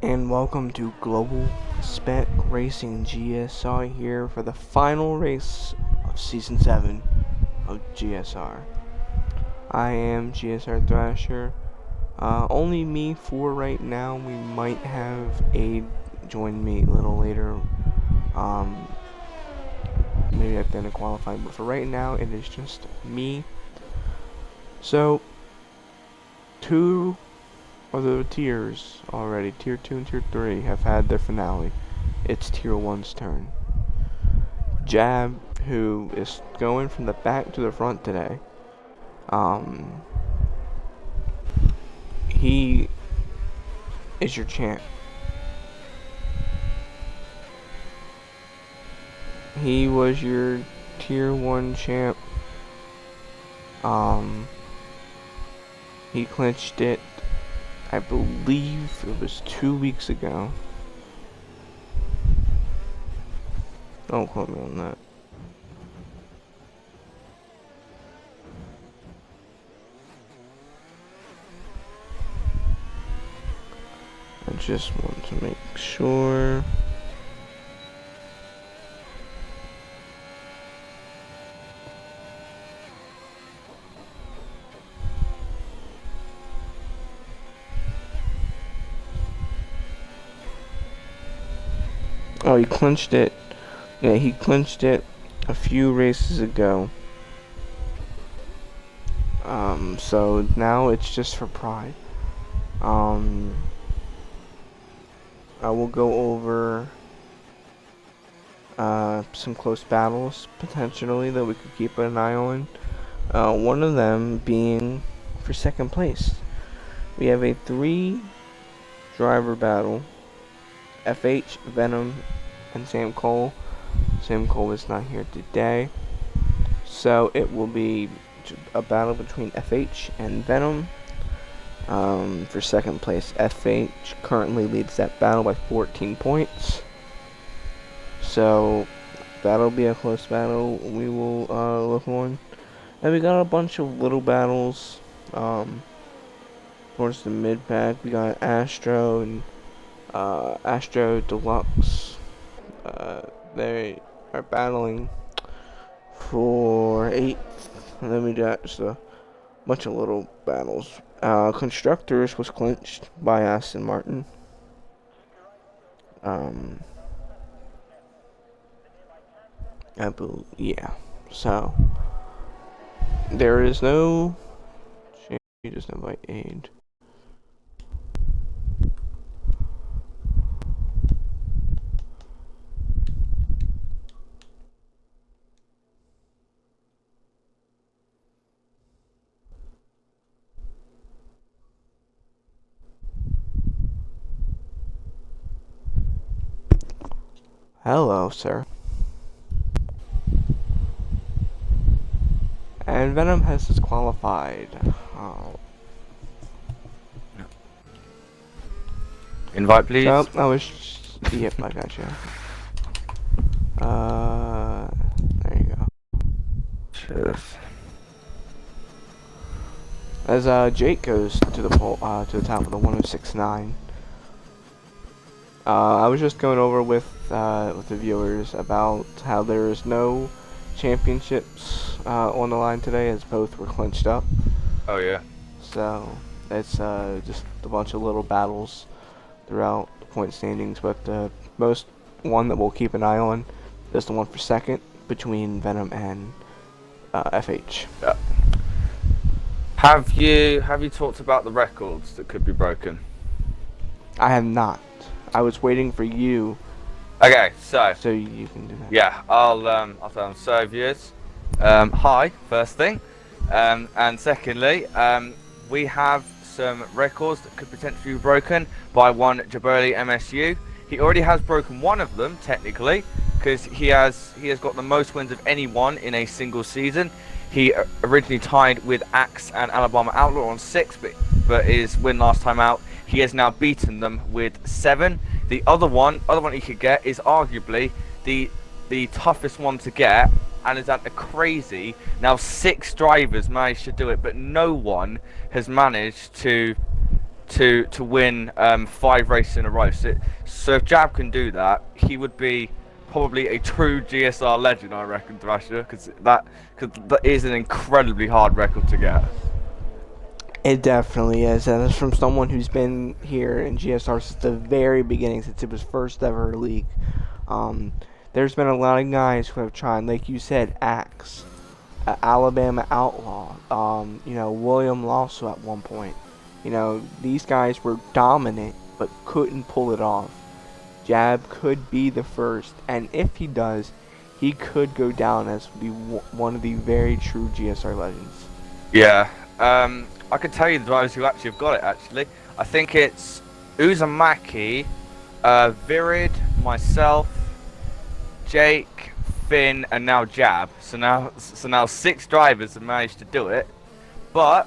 And welcome to Global Spec Racing GSR here for the final race of Season 7 of GSR. I am GSR Thrasher. Only me for right now. We might have Aid join me a little later. Maybe at the end of qualifying, but for right now it is just me. So, two of the tiers already, tier 2 and tier 3, have had their finale. It's tier 1's turn. Jab, who is going from the back to the front today, he is your champ. He was your tier 1 champ. He clinched it, I believe it was 2 weeks ago. Don't quote me on that. I just want to make sure. Oh, he clinched it. Yeah, he clinched it a few races ago. So now it's just for pride. I will go over some close battles potentially that we could keep an eye on. One of them being for second place. We have a 3-driver battle. FH, Venom, and Sam Cole. Sam Cole is not here today, so it will be a battle between FH and Venom for second place. FH currently leads that battle by 14 points, so that'll be a close battle we will look on. And we got a bunch of little battles towards the mid pack. We got Astro and Astro Deluxe. They are battling for 8th. And then we got just a bunch of little battles. Constructors was clinched by Aston Martin. I believe, yeah. So there is no change. Just invite Aid. Hello, sir. And Venom has disqualified. Invite, please. Oh, I was. Yep, I got you. There you go. Cheers. As Jake goes to the to the top of the 1069. I was just going over with the viewers about how there is no championships on the line today, as both were clinched up. Oh yeah. So it's just a bunch of little battles throughout the point standings, but the most one that we'll keep an eye on is the one for second between Venom and FH. Yeah. Have you talked about the records that could be broken? I have not. I was waiting for you. Okay, so you can do that. Yeah, I'll tell them. So viewers, hi, first thing, and secondly, we have some records that could potentially be broken by one Jaberli MSU. He already has broken one of them technically, because he has got the most wins of anyone in a single season. He originally tied with Axe and Alabama Outlaw on 6, but his win last time out, he has now beaten them with 7. The other one he could get is arguably the toughest one to get, and is at a crazy. Now 6 drivers managed to do it, but no one has managed to to Mm-hmm. win 5 races in a row. So if Jab can do that, he would be probably a true GSR legend, I reckon, Thrasher, because that is an incredibly hard record to get. It definitely is, and it's from someone who's been here in GSR since the very beginning, since it was first ever league. Um, there's been a lot of guys who have tried, like you said, Axe, Alabama Outlaw, William Lasso at one point. These guys were dominant, but couldn't pull it off. Jab could be the first, and if he does, he could go down as one of the very true GSR legends. Yeah, I can tell you the drivers who actually have got it. Actually, I think it's Uzumaki, Virid, myself, Jake, Finn, and now Jab. So now 6 drivers have managed to do it. But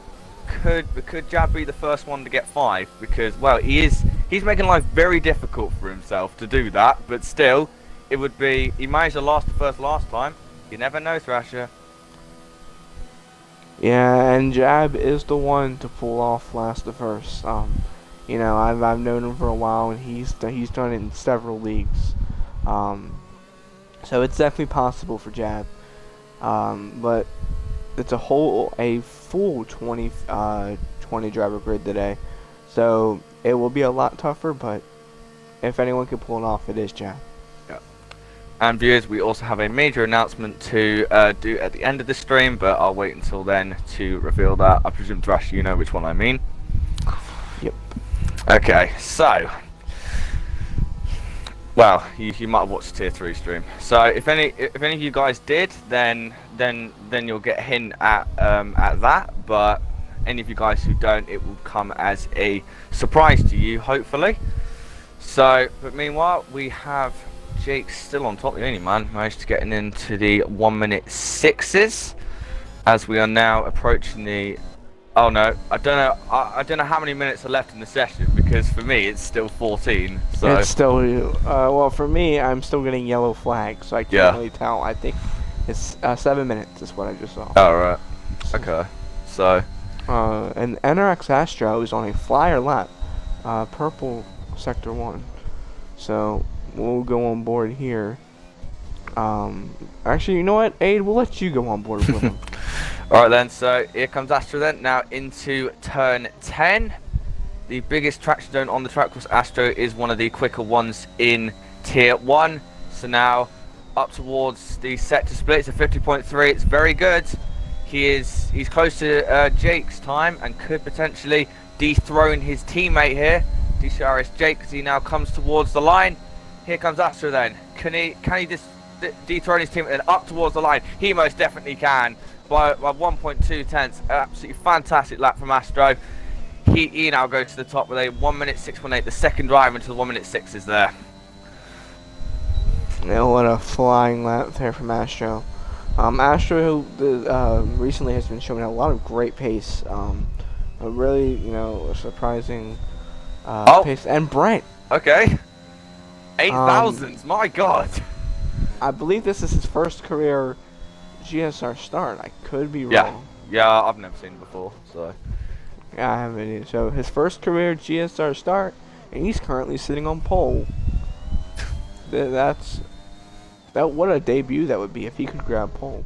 could Jab be the first one to get 5? Because well, he's making life very difficult for himself to do that. But still, it would be he managed to last the first last time. You never know, Thrasher. Yeah, and Jab is the one to pull off last to first. I've known him for a while, and he's done it in several leagues. So it's definitely possible for Jab. But it's a full 20 driver grid today, so it will be a lot tougher. But if anyone can pull it off, it is Jab. And viewers, we also have a major announcement to do at the end of the stream, but I'll wait until then to reveal that. I presume Thrash, you know which one I mean. Yep. Okay, so, well, you might have watched the Tier 3 stream. So if any of you guys did, then you'll get a hint at that. But any of you guys who don't, it will come as a surprise to you, hopefully. So, but meanwhile, we have Jake's still on top, the only man managed to get into the 1-minute 6s, as we are now approaching the. Oh no, I don't know how many minutes are left in the session, because for me it's still 14. So it's still well, for me, I'm still getting yellow flags, so I can't really tell. I think it's 7 minutes is what I just saw. Oh right, okay. So and NRX Astro is on a flyer lap, purple sector 1. So we'll go on board here. Actually, you know what, Aid? We'll let you go on board with him. Alright then, so here comes Astro then, now into turn 10. The biggest traction zone on the track, because Astro is one of the quicker ones in Tier 1. So now up towards the sector split, it's a 50.3, it's very good. He's close to Jake's time and could potentially dethrone his teammate here, DCRS Jake, as he now comes towards the line. Here comes Astro then. Can he just dethrone his teammate and up towards the line? He most definitely can. By 1.2 tenths, absolutely fantastic lap from Astro. He now goes to the top with a 1-minute 6.8, the second drive into the 1-minute 6 is there. Yeah, what a flying lap there from Astro. Astro, who recently has been showing a lot of great pace. A really, surprising pace. And Brent. Okay. 8,000s, my god. I believe this is his first career GSR start. I could be wrong. Yeah, I've never seen it before, so. Yeah, I haven't either. So his first career GSR start, and he's currently sitting on pole. What a debut that would be if he could grab pole.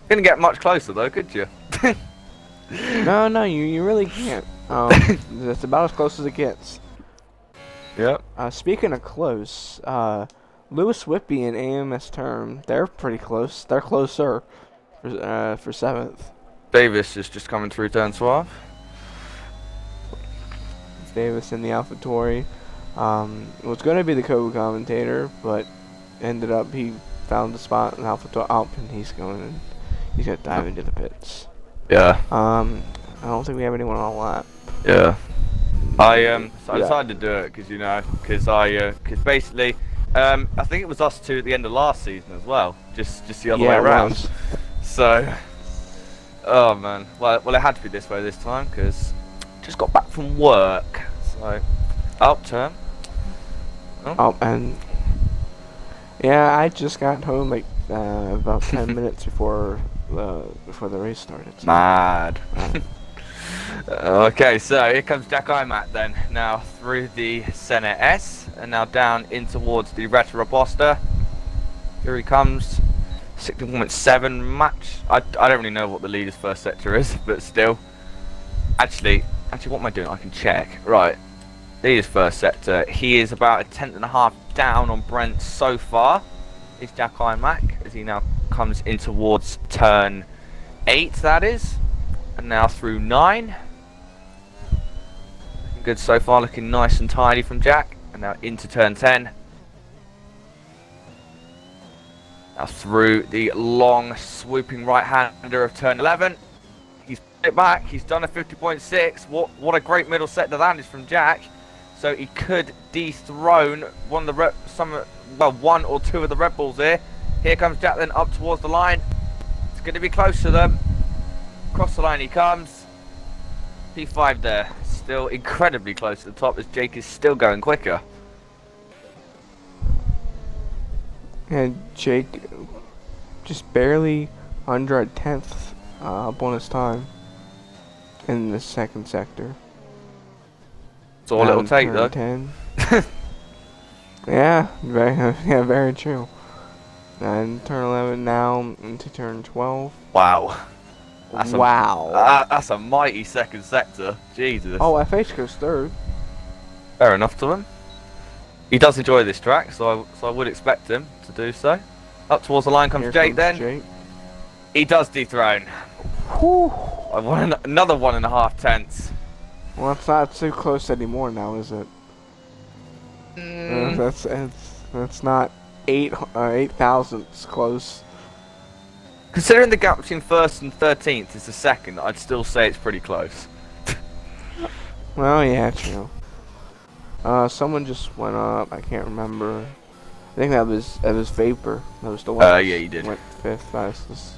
Couldn't get much closer though, could you? No, you really can't. That's about as close as it gets. Yep. Speaking of close, Lewis Whitby and AMS Term, they're pretty close. They're closer for 7th. Davis is just coming through turn 12. Davis in the AlphaTauri. Was going to be the co-commentator, but ended up he found the spot in AlphaTauri, and he's going to dive into the pits. Yeah. I don't think we have anyone on lap. Yeah. I decided to do it because basically I think it was us two at the end of last season as well, just the other way around. So, oh man, well it had to be this way this time because just got back from work. So, turn. And yeah, I just got home like about 10 minutes before the race started. So. Mad. Okay, so here comes Jack Imac then. Now through the Senna S, and now down in towards the Retro Robusta. Here he comes. 16.7 match. I don't really know what the leader's first sector is, but still. Actually, what am I doing? I can check. Right. Leader's first sector. He is about a tenth and a half down on Brent so far. Is Jack Imac as he now comes in towards turn 8, that is. And now through 9. Looking good so far, looking nice and tidy from Jack. And now into turn 10. Now through the long swooping right-hander of turn 11. He's put it back. He's done a 50.6. What a great middle sector that is from Jack. So he could dethrone one or two of the Red Bulls here. Here comes Jack then up towards the line. It's going to be close to them. Across the line he comes. P5 there. Still incredibly close to the top as Jake is still going quicker. And Jake just barely under a tenth bonus time in the second sector. That's all it'll take though. 10. Yeah, very true. And turn 11 now into turn 12. Wow. That's a mighty second sector. Jesus. Oh, FH goes third. Fair enough to him. He does enjoy this track, so I would expect him to do so. Up towards the line comes Jake then. Jake. He does dethrone. Whew. I won another 1.5 tenths. Well, it's not too close anymore now, is it? That's not 8 thousandths close. Considering the gap between first and 13th is the second, I'd still say it's pretty close. Well, yeah, true. Someone just went up. I can't remember. I think that was Vapor. That was the one. Yeah, he did. Went 5th fastest.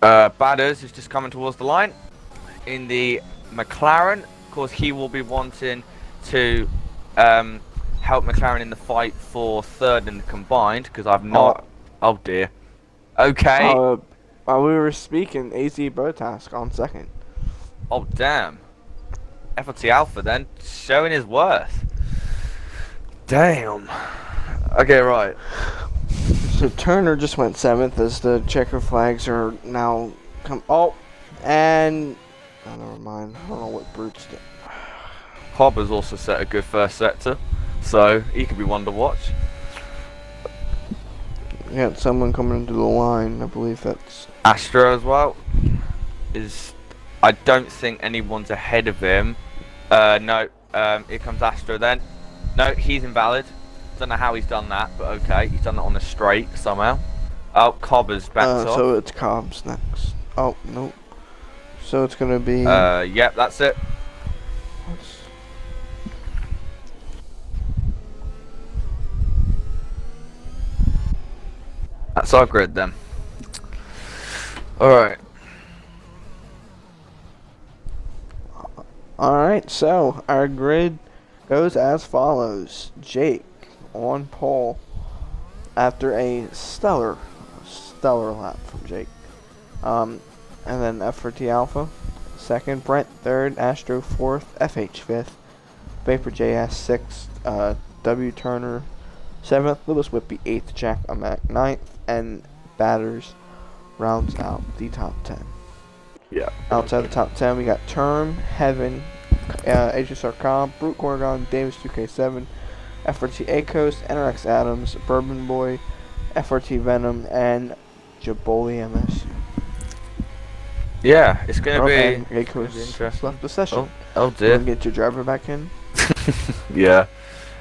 Badders is just coming towards the line in the McLaren. Of course, he will be wanting to help McLaren in the fight for third in the combined because I've not. Oh dear. Okay. While we were speaking, AZ Botask on second. Oh damn. FLT Alpha then showing his worth. Damn. Okay, right. So Turner just went 7th as the checker flags are now come. Oh, and never mind. I don't know what Brute's did. Cobb has also set a good first sector, so he could be one to watch. Yeah, someone coming into the line. I believe that's Astra as well. I don't think anyone's ahead of him. No. Here comes Astra then. No, he's invalid. Don't know how he's done that, but okay, he's done that on a straight somehow. Oh, Cobber's back off. So it's Cobb's next. Oh, nope. So it's gonna be. Yep, that's it. That's our grid then. Alright. Alright, so our grid goes as follows. Jake on pole after a stellar lap from Jake. And then F4T Alpha second, Brent third, Astro fourth, FH fifth, Vapor JS sixth, W Turner seventh, Lewis Whippy eighth, Jack Amac ninth, and Batters rounds out the top 10. Yeah. Outside the top 10, we got Term, Heaven, HSR Cobb, Brute Gorgon, Davis 2K7, FRT A Coast, NRX Adams, Bourbon Boy, FRT Venom, and Jaboli MSU. Yeah, it's gonna be A Coast left the session. Oh dear. You get your driver back in. Yeah.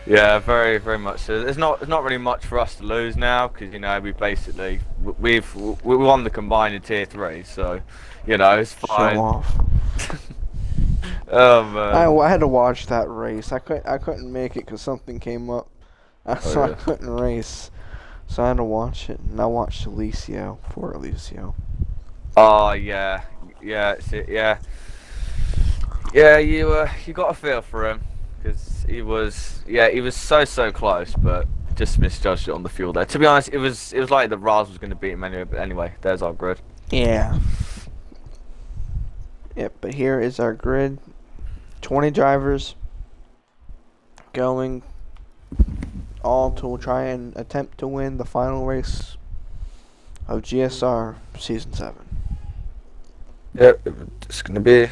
Yeah, very, very much. So there's not really much for us to lose now because we basically we won the combined in tier 3, so it's fine. Show off. Oh man. I had to watch that race. I couldn't make it because something came up, so I couldn't race. So I had to watch it, and I watched Alicio for Alicio. Oh yeah, yeah, yeah. You got a feel for him. Because he was so close, but just misjudged it on the fuel there. To be honest, it was like the Raz was going to beat him anyway. But anyway, there's our grid. Yeah. Yep, but here is our grid. 20 drivers going all to try and attempt to win the final race of GSR Season 7. Yep, it's gonna be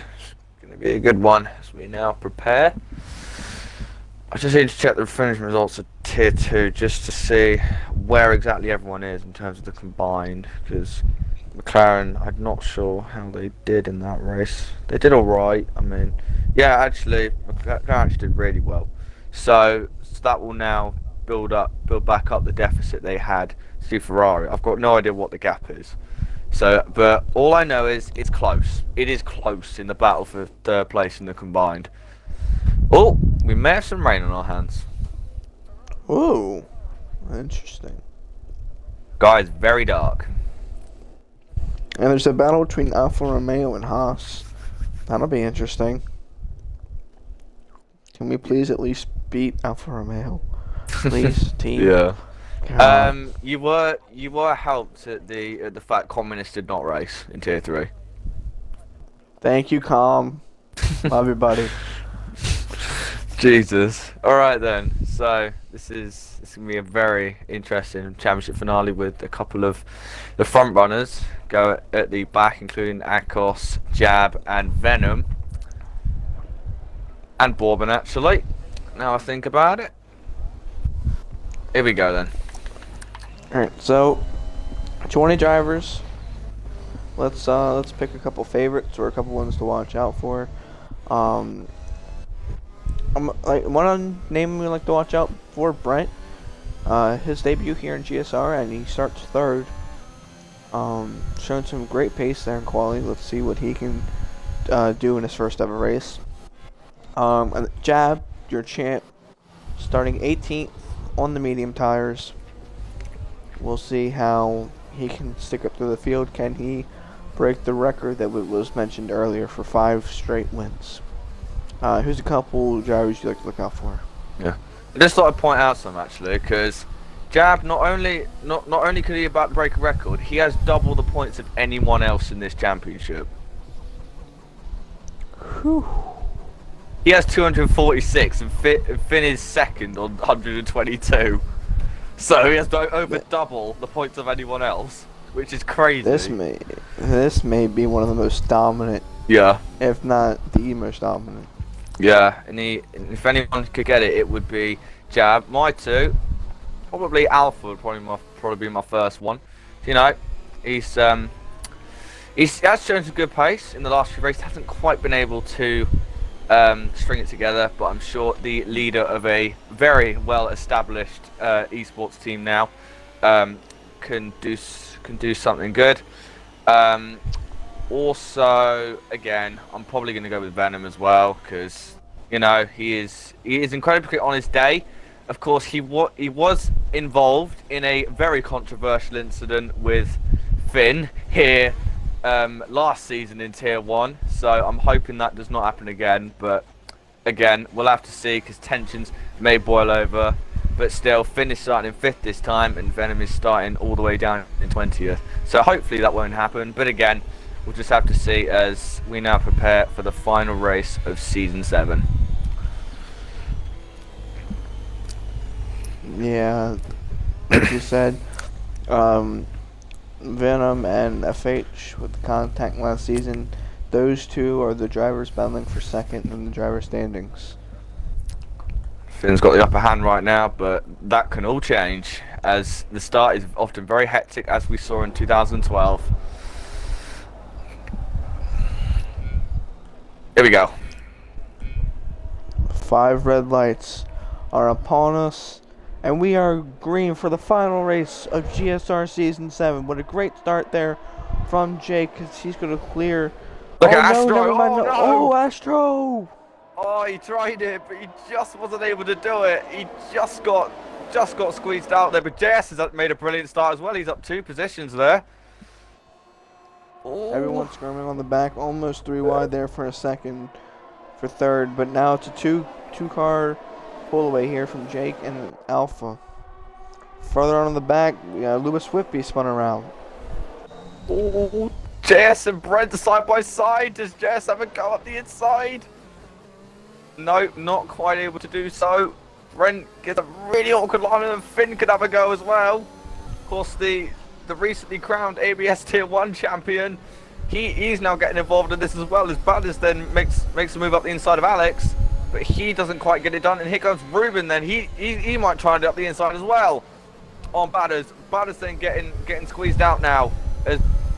a good one as we now prepare. I just need to check the finishing results of Tier 2 just to see where exactly everyone is in terms of the combined, because McLaren, I'm not sure how they did in that race. They did alright. I mean, yeah, actually, McLaren actually did really well. So that will now build back up the deficit they had to Ferrari. I've got no idea what the gap is. So, but all I know is it's close. It is close in the battle for third place in the combined. Oh, we may have some rain on our hands. Ooh, interesting. Guys, very dark. And there's a battle between Alfa Romeo and Haas. That'll be interesting. Can we please at least beat Alfa Romeo? Please, team. Yeah. God. You were helped at the fact Communist did not race in Tier 3. Thank you, Com. Love you, buddy. Jesus. All right then. So this gonna be a very interesting championship finale with a couple of the front runners go at the back, including Akos, Jab, and Venom, and Bourbon. Actually, now I think about it. Here we go then. All right, so 20 drivers. Let's pick a couple favorites or a couple ones to watch out for. One name we like to watch out for, Brent. His debut here in GSR, and he starts third. Showing some great pace there in quality. Let's see what he can do in his first ever race. And Jab, your champ, starting 18th on the medium tires. We'll see how he can stick up through the field. Can he break the record that was mentioned earlier for 5 straight wins? Here's a couple drivers you like to look out for. Yeah, I just thought I'd point out some actually, because Jab not only could he about to break a record, he has double the points of anyone else in this championship. Whew. He has 246 and Finn is second on 122. So he has over double the points of anyone else, which is crazy. This may be one of the most dominant. Yeah. If not the most dominant. Yeah, and if anyone could get it, it would be Jab. My two, probably Alpha would probably be my first one. You know, he has shown some good pace in the last few races. Hasn't quite been able to string it together, but I'm sure the leader of a very well-established esports team now can do something good. Also, again, I'm probably going to go with Venom as well, because you know he is incredibly quick on his day. Of course, he was involved in a very controversial incident with Finn here last season in Tier 1, so I'm hoping that does not happen again. But again, we'll have to see, because tensions may boil over. But still, Finn is starting in 5th this time, and Venom is starting all the way down in 20th. So hopefully that won't happen. But again, we'll just have to see as we now prepare for the final race of Season 7. Yeah, like you said, Venom and FH with the contact last season, those two are the drivers battling for second in the driver standings. Finn's got the upper hand right now, but that can all change, as the start is often very hectic, as we saw in 2012. Here we go. 5 red lights are upon us, and we are green for the final race of GSR Season 7. What a great start there from Jake, because he's going to clear. Look at Astro. Never mind, Oh, no. Oh, Astro! Oh, he tried it, but he just wasn't able to do it. He just got squeezed out there. But JS has made a brilliant start as well. He's up 2 positions there. Oh. Everyone's screaming on the back, almost 3 wide there for a second for third, but now it's a two-car pull away here from Jake and Alpha. Further on in the back, Lewis Whitby spun around. Oh, JS and Brent are side by side. Does JS have a go up the inside? No, not quite able to do so. Brent gets a really awkward line, and Finn could have a go as well. Of course, the recently crowned ABS Tier 1 champion, he's now getting involved in this as well. As Badders then makes a move up the inside of Alex, but he doesn't quite get it done. And here comes Ruben. Then he might try and do up the inside as well on Badders. Badders then getting squeezed out now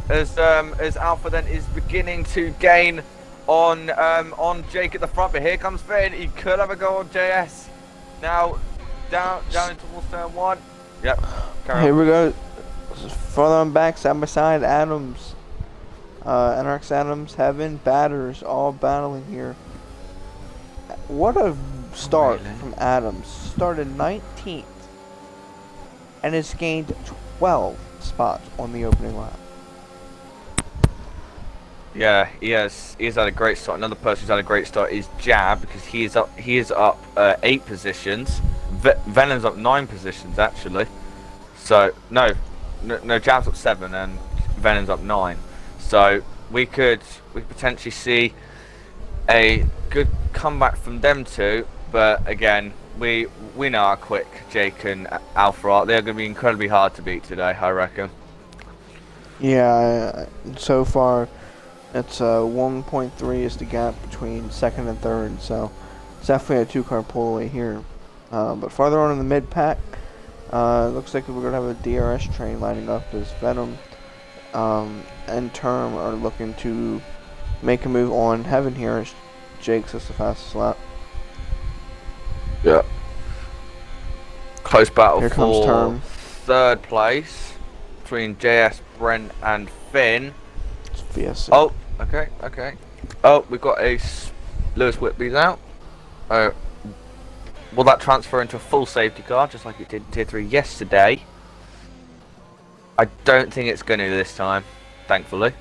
as Alpha then is beginning to gain on Jake at the front. But here comes Finn. He could have a go on JS. Now down into towards turn 1. Yep. Here we go. Further on back, side by side, Adams, NRX Adams, Heaven, Batters, all battling here. What a start from Adams. Started 19th and has gained 12 spots on the opening lap. Yeah, he's had a great start. Another person who's had a great start is Jab, because he is up 8 positions. Venom's up 9 positions actually. So no, Jab's up 7 and Venom's up 9. So we could potentially see a good comeback from them two. But again, we know how quick Jake and Alpha are. They're going to be incredibly hard to beat today, I reckon. Yeah, so far it's 1.3 is the gap between second and third. So it's definitely a 2-car pull away here. But farther on in the mid pack, looks like we're going to have a DRS train lining up as Venom and Term are looking to make a move on Heaven here as Jake says the fastest lap. Yeah. Close battle Here comes for Term. third place between JS, Brent and Finn. It's VSC. Oh, okay. Oh, we've got a Lewis Whitby's out. Oh. Will that transfer into a full safety car, just like it did in Tier 3 yesterday? I don't think it's going to this time, thankfully.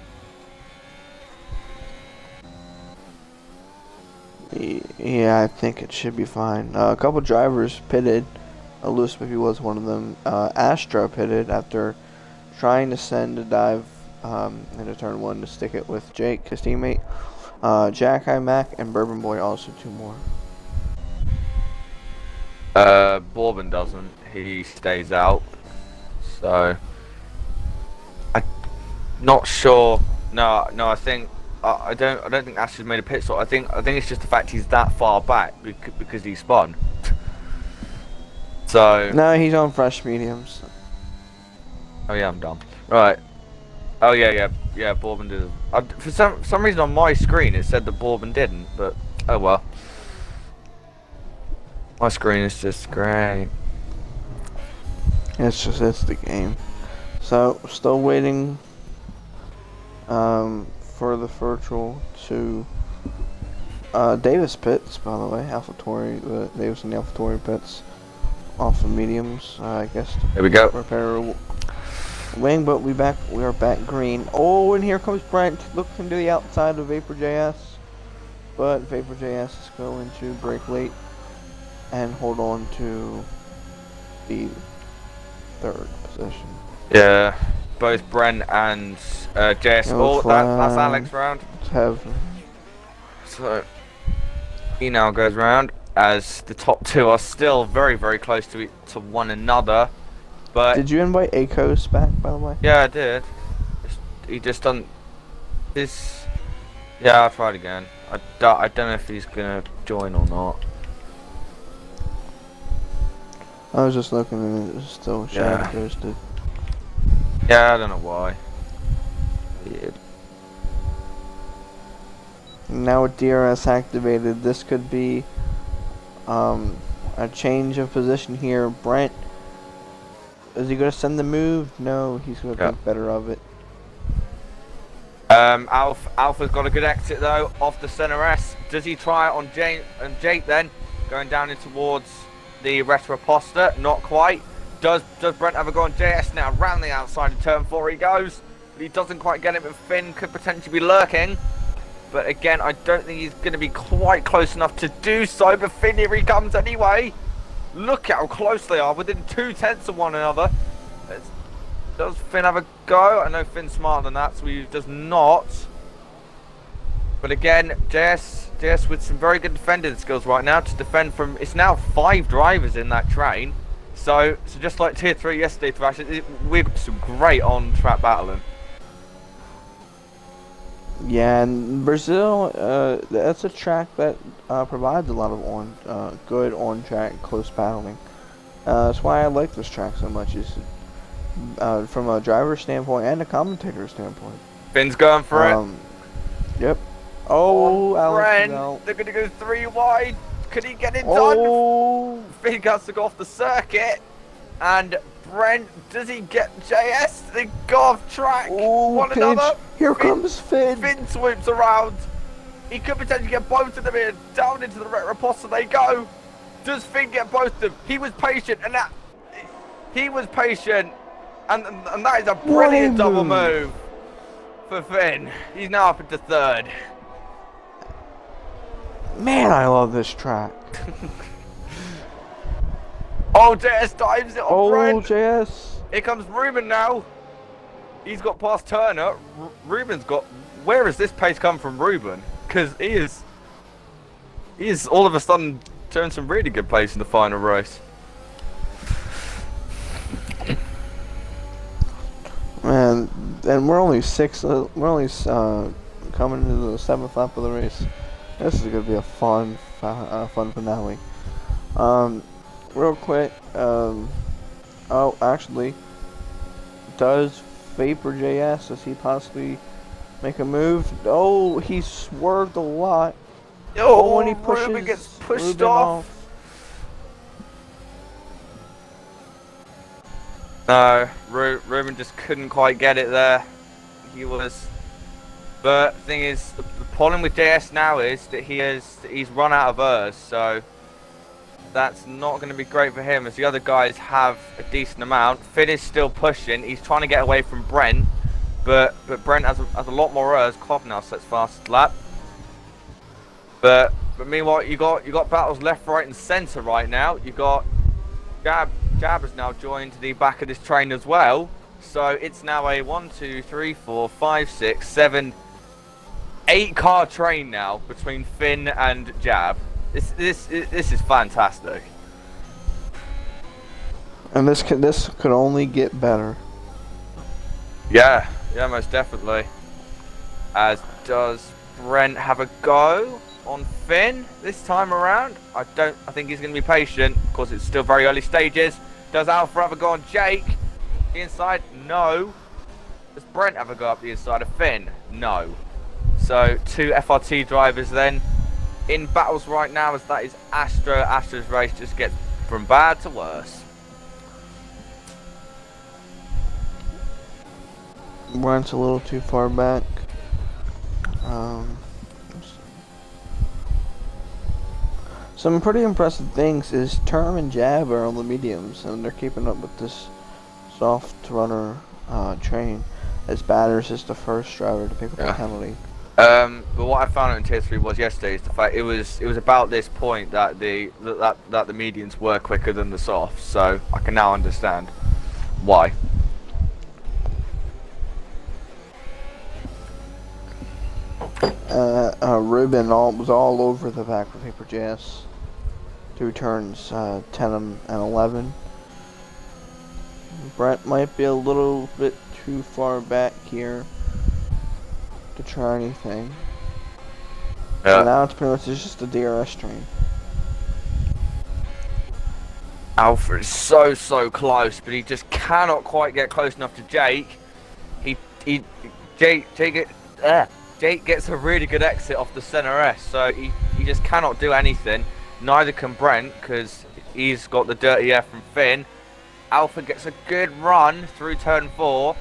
Yeah, I think it should be fine. A couple drivers pitted. Lewis Whitby was one of them. Astra pitted after trying to send a dive into turn 1 to stick it with Jake, his teammate. Jack Mac and Bourbon Boy also 2 more. Bourbon doesn't. He stays out. So I'm not sure. No. I think I don't think Ash has made a pit stop. I think it's just the fact he's that far back because he spun. So No, he's on fresh mediums. oh yeah, I'm dumb. Right. Oh yeah. Bourbon did. For some reason on my screen it said that Bourbon didn't, but oh well. My screen is just great. It's the game. So still waiting for the virtual to Davis pits, by the way. AlphaTauri, Davis and the AlphaTauri pits off of mediums, I guess. There we go. Repair wing, but we are back green. Oh, and here comes Brent looking to the outside of Vapor.js, but Vapor.js is going to brake late and hold on to the 3rd position. Yeah, both Brent and JS. Oh, that's Alex round. So he now goes round as the top 2 are still very, very close to one another. But did you invite Akos back, by the way? yeah, I did. He just done this. Yeah, I'll try it again. I don't know if he's gonna join or not. I was just looking and it was still showing posted. Yeah, I don't know why. Weird. Now with DRS activated, this could be a change of position here. Brent, is he going to send the move? No, he's going to think better of it. Alpha's got a good exit though off the center S. Does he try it on Jake then? Going down in towards the Retroposter, not quite. Does Brent have a go on JS now? Round the outside of turn 4 he goes, but he doesn't quite get it. But Finn could potentially be lurking. But again, I don't think he's going to be quite close enough to do so. But Finn, here he comes anyway. Look how close they are, within 0.2 of one another. Does Finn have a go? I know Finn's smarter than that, so he does not. But again, JS with some very good defending skills right now to defend from. It's now 5 drivers in that train. So just like Tier 3 yesterday, Thrash, we've got some great on-track battling. Yeah, and Brazil, that's a track that provides a lot of good on-track close battling. That's why I like this track so much. Is from a driver standpoint and a commentator standpoint. Finn's going for it. Yep. Oh, Alex, they're going to go 3 wide. Could he get it done? Finn has to go off the circuit. And Brent, does he get JS? They go off track. One another. Here comes Finn. Finn swoops around. He could potentially get both of them in. Down into the reposter they go. Does Finn get both of them? He was patient, and he was patient. And that is a brilliant double move for Finn. He's now up into 3rd. Man, I love this track. Oh, JS dives it on Brent. JS. Here comes Ruben now. He's got past Turner. Ruben's got... Where has this pace come from, Ruben? Because he is all of a sudden turned some really good pace in the final race. Man, and we're only coming into the 7th lap of the race. This is gonna be a fun finale. Real quick, oh, actually, does Vapor JS, does he possibly make a move? Oh, he swerved a lot. Oh, when he pushes, Ruben gets pushed Ruben off. No, Ruben just couldn't quite get it there. He was... But the thing is, the problem with JS now is that he's run out of ERS, so that's not going to be great for him as the other guys have a decent amount. Finn is still pushing. He's trying to get away from Brent, but Brent has a lot more ERS. Cobb now sets fastest lap. But meanwhile, you got battles left, right, and centre right now. You got Jab has now joined the back of this train as well. So it's now a 1, 2, 3, 4, 5, 6, 7, 8-car train now between Finn and Jab. This is fantastic. And this could only get better. Yeah, most definitely. As does Brent have a go on Finn this time around? I think he's going to be patient. Of course, it's still very early stages. Does Alpha have a go on Jake? The inside? No. Does Brent have a go up the inside of Finn? No. So 2 FRT drivers then in battles right now, as that is Astro's race just gets from bad to worse. Brent's a little too far back. Some pretty impressive things is Term and Jab are on the mediums, and they're keeping up with this soft runner train. As Batters is the first driver to pick up a penalty. But what I found out in Tier 3 was yesterday is the fact it was about this point that the medians were quicker than the softs, so I can now understand why. Ruben was all over the back with Vapor JS through turns 10 and 11. Brent might be a little bit too far back here to try anything. Yeah. So now it's pretty much just a DRS train. Alpha is so close, but he just cannot quite get close enough to Jake. Jake gets a really good exit off the center S, so he just cannot do anything. Neither can Brent, because he's got the dirty F from Finn. Alpha gets a good run through turn 4,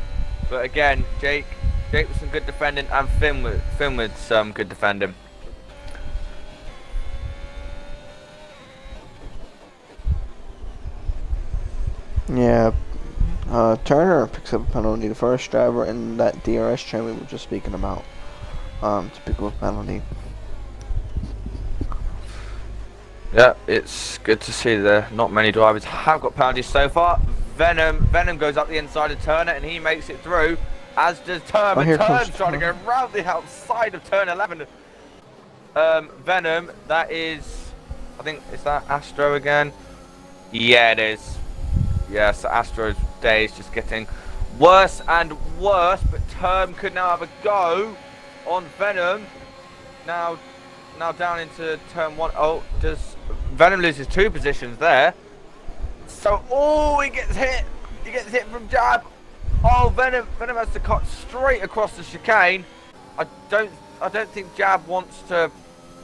but again, Jake with some good defending, and Finn with some good defending. Yeah, Turner picks up a penalty, the first driver in that DRS train we were just speaking about, to pick up a penalty. Yeah, it's good to see that not many drivers have got penalties so far. Venom goes up the inside of Turner and he makes it through, as does Turn. Oh, But here Turn's comes trying to go round the outside of Turn 11. Venom, that is, I think, is that Astro again? Yeah, it is. Yes, Astro's day is just getting worse and worse, but Turn could now have a go on Venom. Now down into turn 1. Oh, does Venom loses 2 positions there? So, oh, he gets hit. He gets hit from Jab. Oh, Venom has to cut straight across the chicane. I don't think Jab wants to.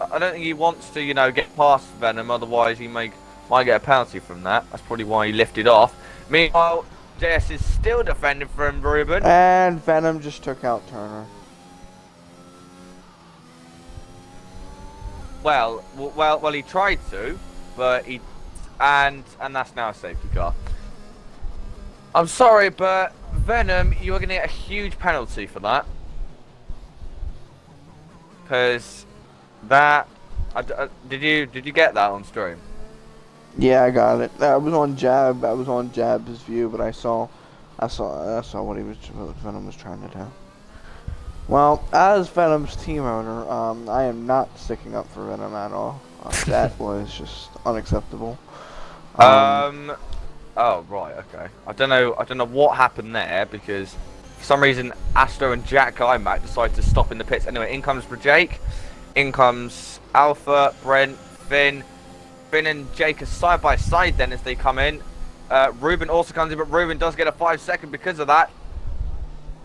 I don't think he wants to, you know, get past Venom. Otherwise, he might get a penalty from that. That's probably why he lifted off. Meanwhile, JS is still defending from Ruben. And Venom just took out Turner. Well, he tried to, but and that's now a safety car. I'm sorry, but Venom, you're going to get a huge penalty for that. Because that, did you get that on stream? Yeah, I got it. I was on Jab's view, but I saw what Venom was trying to do. Well, as Venom's team owner, I am not sticking up for Venom at all. That was just unacceptable. Oh right, okay. I don't know what happened there, because for some reason Astro and Jack Imac decided to stop in the pits. Anyway, in comes for Jake. In comes Alpha, Brent, Finn. Finn and Jake are side by side then as they come in. Ruben also comes in, but Ruben does get a 5-second because of that.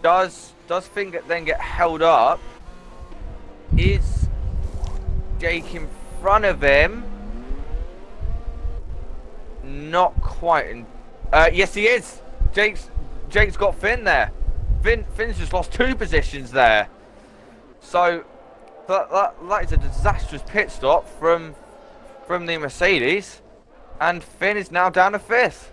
Does Finn then get held up? Is Jake in front of him? Not quite. Yes, he is. Jake's got Finn there. Finn's just lost 2 positions there. So that is a disastrous pit stop from the Mercedes, and Finn is now down to 5th.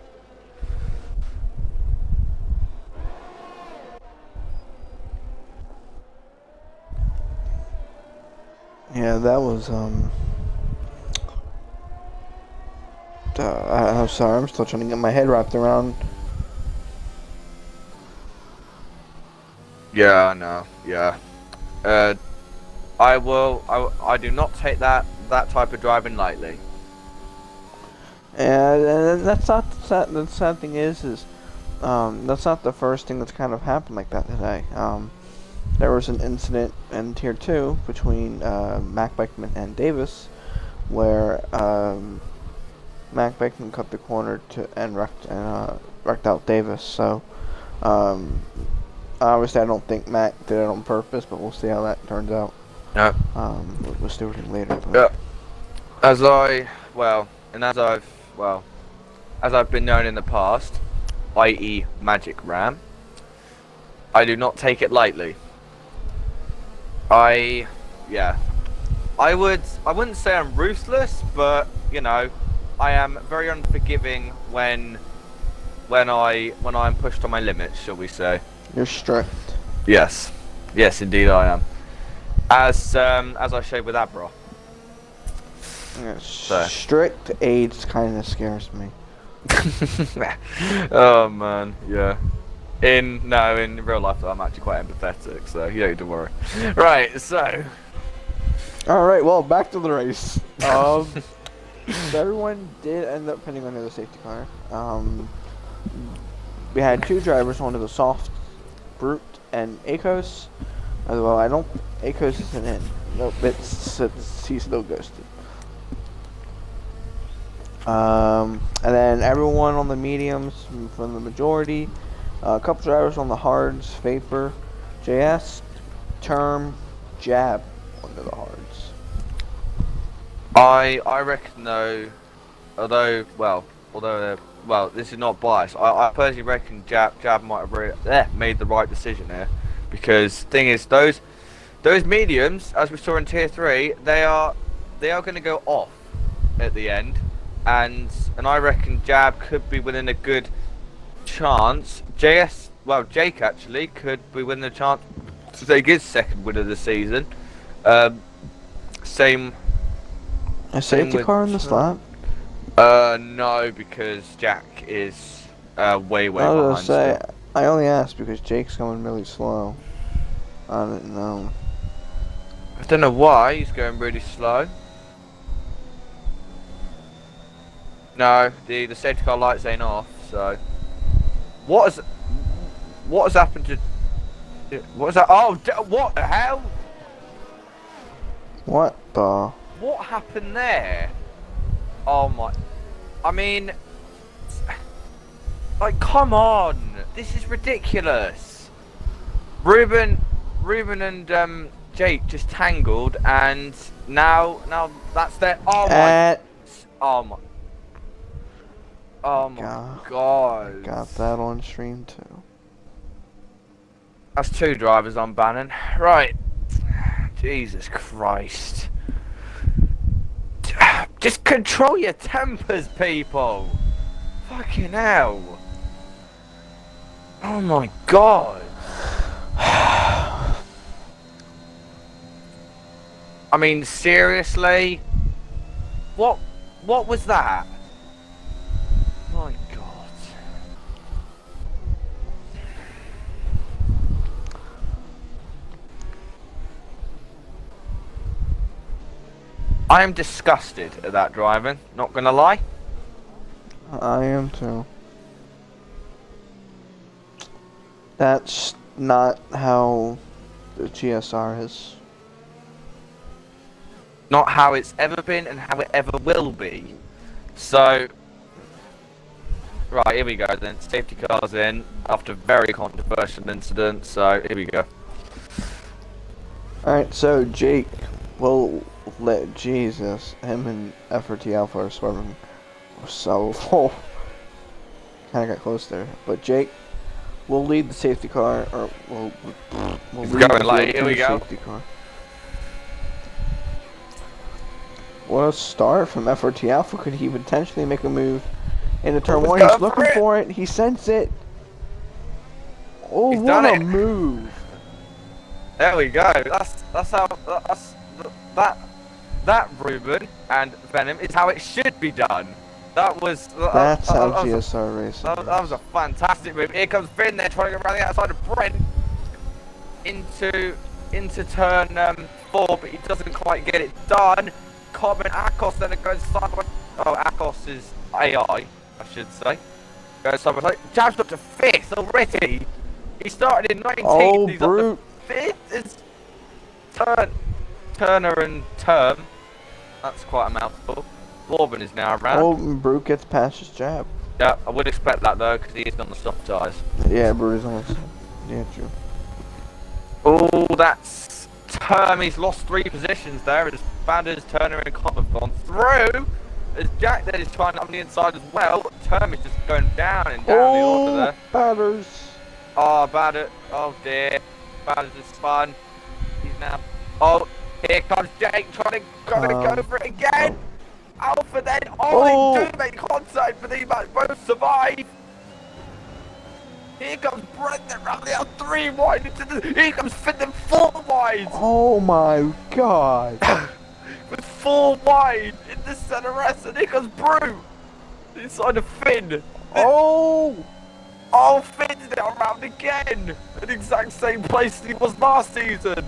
Yeah, that was I'm sorry, I'm still trying to get my head wrapped around. Yeah, I know. Yeah. I do not take that type of driving lightly. And that's not the sad thing is that's not the first thing that's kind of happened like that today. There was an incident in Tier 2 between Mac Beckman and Davis, where Mac Beckman cut the corner and wrecked out Davis. So obviously I don't think Mac did it on purpose, but we'll see how that turns out. No. We'll stewarding later. But. Yeah. As I've been known in the past, i.e. Magic Ram, I do not take it lightly. I wouldn't say I'm ruthless, but you know, I am very unforgiving when I'm pushed on my limits, shall we say. You're strict. Yes, indeed I am. As I showed with Abra. Yeah, strict age kind of scares me. Oh man, yeah. In real life though, I'm actually quite empathetic, so you don't need to worry. Right, so. Alright, well, back to the race. So everyone did end up pinning under the safety car. We had 2 drivers, one of the soft, Brute, and Akos. Well, Akos isn't in. Nope, he's still ghosted. And then everyone on the mediums from the majority. A couple drivers on the hards, Vapor, JS, Term, Jab under the hards. I reckon though, although this is not biased, I personally reckon Jab might have made the right decision here, because thing is those mediums, as we saw in Tier 3, they are going to go off at the end, and I reckon Jab could be within a good chance. Jake actually could be within a chance to take his 2nd win of the season. Same. A safety car in the slot? No, because Jack is way I was behind. gonna say, Still. I only asked because Jake's coming really slow. I didn't know. I don't know why he's going really slow. No, the safety car lights ain't off. So what has happened to? What is that? Oh, what the hell? What the? What happened there? Oh my! I mean, like, come on! This is ridiculous. Ruben and Jake just tangled, and now that's their. Oh my! Oh my! Oh my God! Got that on stream too. That's 2 drivers I'm banning. Right. Jesus Christ. Just control your tempers, people. Fucking hell. Oh my God. I mean, seriously? What was that? My God. I am disgusted at that driving, not gonna lie. I am too. That's not how the GSR is. Not how it's ever been and how it ever will be. So, right, here we go then. Safety cars in after a very controversial incident, so here we go. Alright, so Jake will let Jesus, him and FRT Alpha are swerving. So, kinda got close there. But Jake will lead the safety car, or will lead going the late, here we go. safety car. What a start from FRT Alpha. Could he potentially make a move into turn 1? He's looking for it. He sensed it. Oh, He's what done a it. move! There we go. That's how that Ruben and Venom is how it should be done. That's how GSR racing. That was a fantastic move. Here comes Finn there trying to go around the outside of Brent into turn 4, but he doesn't quite get it done. Common Akos then it goes sideways. Oh, Akos is AI, I should say. Goes sideways. Jab's up to 5th already. He started in 19th. Oh, he's brute. up to 5th. It's Turner and Term. That's quite a mouthful. Orban is now around. Oh, Brute gets past his jab. Yeah, I would expect that though, because he is on the soft tyres. Yeah, Brute's on the... Yeah, true. Oh, that's Term. He's lost 3 positions there. As bad as Turner and Cobb have gone through. As Jack then is trying on the inside as well. Term is just going down and down the order there. Batters. Oh, Batter. Oh dear. Batters is spun. He's now. Oh, here comes Jake trying to go for it again. Alpha then. Oh, they do make contact, but they might both survive. Here comes Brent then round the out 3 wide into the. Here comes Finn then 4 wide. Oh my God. With 4 wide in the centre S, and here comes Brew inside of Finn. Oh! Oh, Finn's now around again, at the exact same place as he was last season.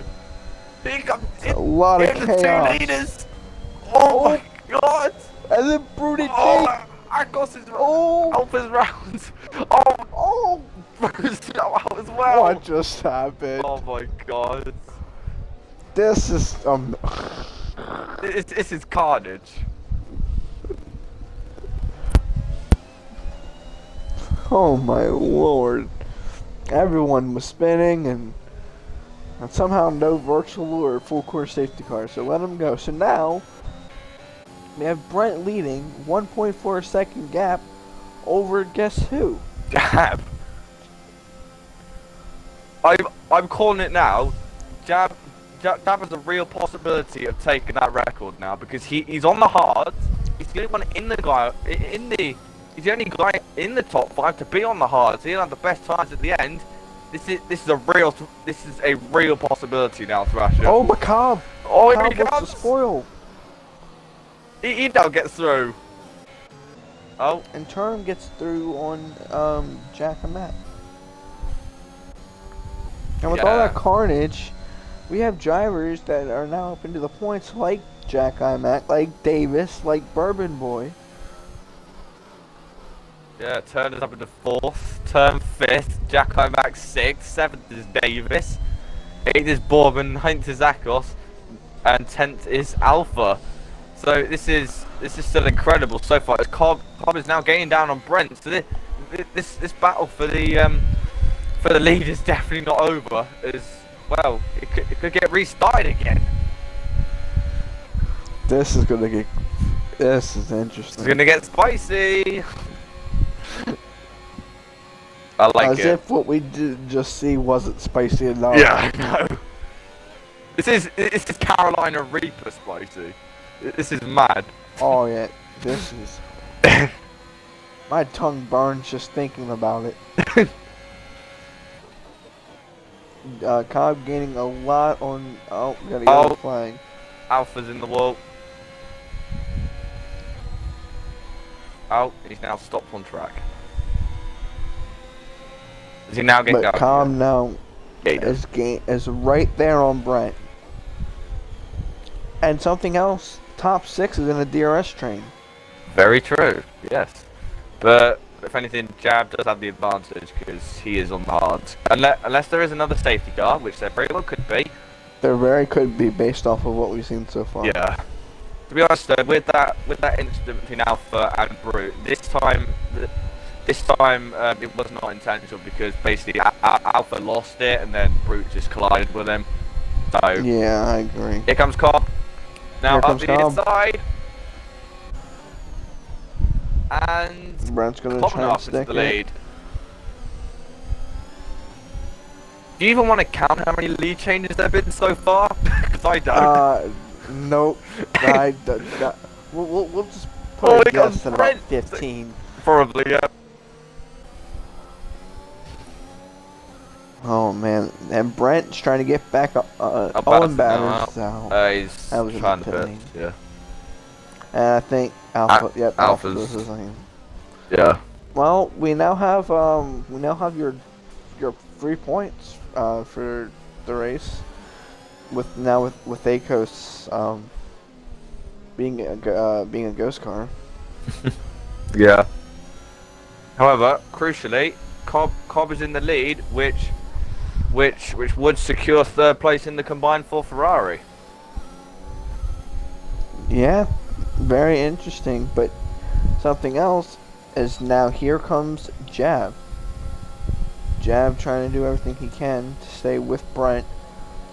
Here comes a lot of the chaos. 2 leaders. Oh my God! And then Broody Oh, Akos is Alpha's round. Oh, Brew's now out as well. What just happened? Oh my God! This is This is carnage. Oh my Lord! Everyone was spinning, and somehow no virtual or full course safety car. So let them go. So now we have Brent leading 1.4 second gap over guess who? Jab. I'm calling it now. Jab has a real possibility of taking that record now because he's on the hards. He's the only one he's the only guy in the top 5 to be on the hards. He'll have the best times at the end. This is a real possibility now, Thrasher. Oh, Macabre! Oh, here he Macabre wants comes. to spoil. He don't get through. Oh, and Term gets through on Jack and Matt. And with all that carnage, we have drivers that are now up into the points like Jack Imac, like Davis, like Bourbon Boy. yeah, Turner's up into 4th, Term 5th, Jack Imac 6th, 7th is Davis, 8th is Bourbon, 9th is Akos, and 10th is Alpha. So this is still incredible so far. Cobb is now gaining down on Brent. So this battle for the lead is definitely not over. As well, it could get restarted again. This is interesting. It's gonna get spicy. I like As it. if what we did just see wasn't spicy enough. Yeah, I know. This is Carolina Reaper spicy. This is mad. Oh yeah, this is. My tongue burns just thinking about it. Cobb gaining a lot on. Oh, gotta get the flag. Alpha's in the wall. Oh, he's now stopped on track. Does he now get going? But Cobb now Yeah, is right there on Brent. And something else, top 6 is in a DRS train. very true, yes. But if anything, Jab does have the advantage because he is on the hards. Unless there is another safety car, which there very well could be. There very could be based off of what we've seen so far. Yeah. To be honest though, with that incident between Alpha and Brute, this time it was not intentional because basically Alpha lost it and then Brute just collided with him. So yeah, I agree. Here comes Cobb. Now up the Cobb. inside. And Brent's gonna Cobb try now and up into stick the it. lead. Do you even want to count how many lead changes there have been so far? Because I don't. Nope. We'll just put a guess at about Brent. 15. Probably, yeah. Oh man, and Brent's trying to get back up. About Owen to Batters now. out. He's That was in trying the to pit pit, lane. yeah. And I think Alpha. Yep, Alpha Alpha's- goes his lane. Yeah. Well, we now have your 3 points for the race. With Akos being a ghost car. Yeah. However, crucially, Cobb is in the lead, which would secure 3rd place in the combined for Ferrari. Yeah, very interesting. But something else is now here comes Jab. Jab trying to do everything he can to stay with Brent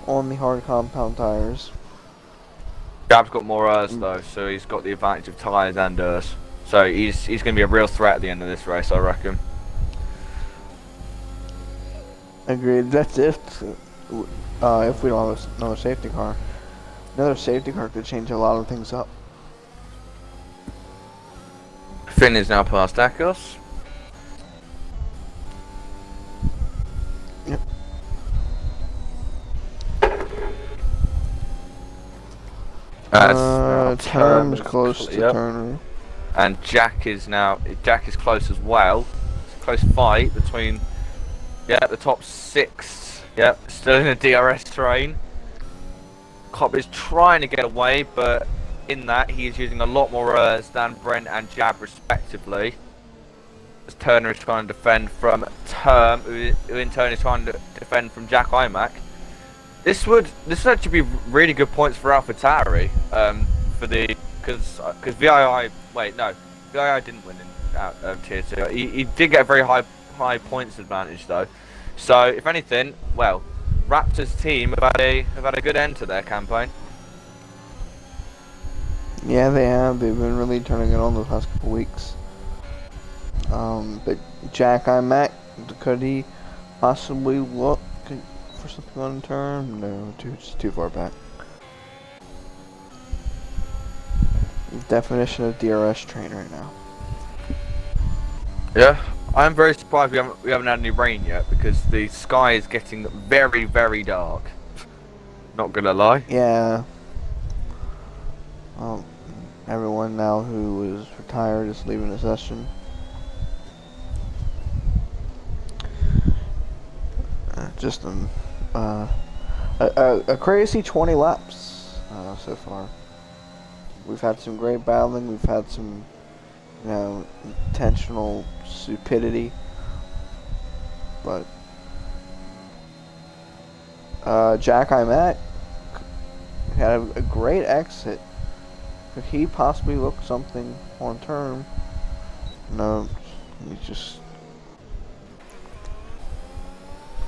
on the hard compound tires. Jab's got more ERS though, so he's got the advantage of tyres and ERS. So he's going to be a real threat at the end of this race, I reckon. Agreed. That's if we don't have another safety car. Another safety car could change a lot of things up. Finn is now past Akos. Yep. Term's close to Turner. And Jack is close as well. It's a close fight between the top 6. Yep, still in a DRS train. Cobb is trying to get away, but in that he is using a lot more ERS than Brent and Jab respectively. As Turner is trying to defend from Term, who in turn is trying to defend from Jack Imac. This would actually be really good points for AlphaTauri, because VII didn't win in Tier 2. He did get a very high points advantage though. So if anything, well, Raptors team have had a good end to their campaign. Yeah, they have. They've been really turning it on the past couple weeks. But Jack Imac, could he possibly look for something on turn? No, it's too far back. Definition of DRS train right now. Yeah, I'm very surprised we haven't had any rain yet because the sky is getting very, very dark. Not gonna lie. Yeah. Everyone now who is retired is leaving the session. Just a crazy 20 laps so far. We've had some great battling. We've had some, intentional stupidity. But Jack I met had a great exit. Could he possibly look something on turn? No, he just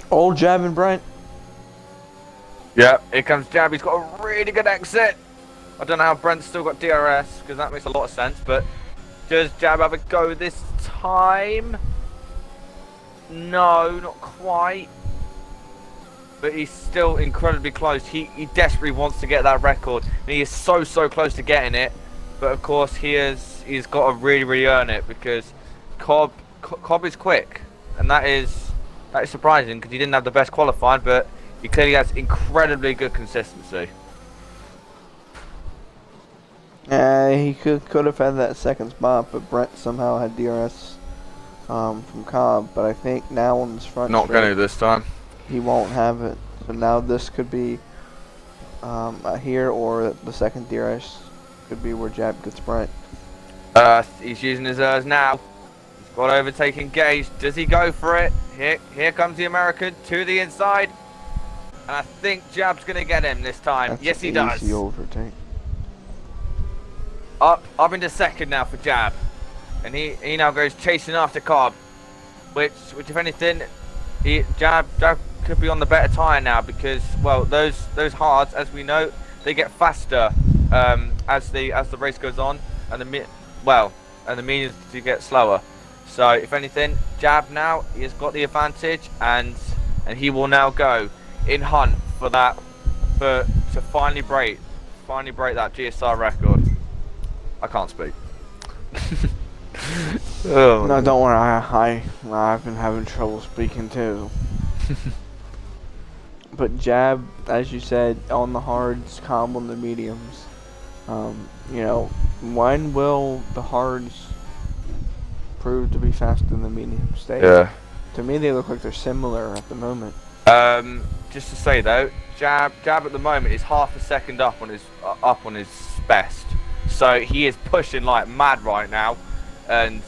old Jab and Brent. Yeah, here comes Jab. He's got a really good exit. I don't know how Brent's still got DRS, because that makes a lot of sense, but does Jab have a go this time? No, not quite. But he's still incredibly close. He desperately wants to get that record, and he is so close to getting it. But of course, he's got to really earn it, because Cobb is quick, and that is surprising, because he didn't have the best qualifying, but he clearly has incredibly good consistency. He could have had that second spot, but Brent somehow had DRS from Cobb. But I think now on this front Not going to this time. He won't have it. So now this could be here, or the second DRS could be where Jab gets Brent. He's using his now. He's got overtaking Gage. Does he go for it? Here comes the American to the inside. And I think Jab's going to get him this time. That's yes, he an does. Easy overtake. Up into second now for Jab. And he now goes chasing after Cobb. Which if anything, Jab could be on the better tyre now, because, well, those hards, as we know, they get faster as the race goes on, and the mediums do get slower. So if anything, Jab now, he has got the advantage, and he will now go in hunt for to finally break that GSR record. I can't speak. Oh. No, don't worry. I've been having trouble speaking too. But Jab, as you said, on the hards, Cobb on the mediums. When will the hards prove to be faster than the mediums? Yeah. To me, they look like they're similar at the moment. Just to say though, Jab at the moment is half a second up on his best. So he is pushing like mad right now, and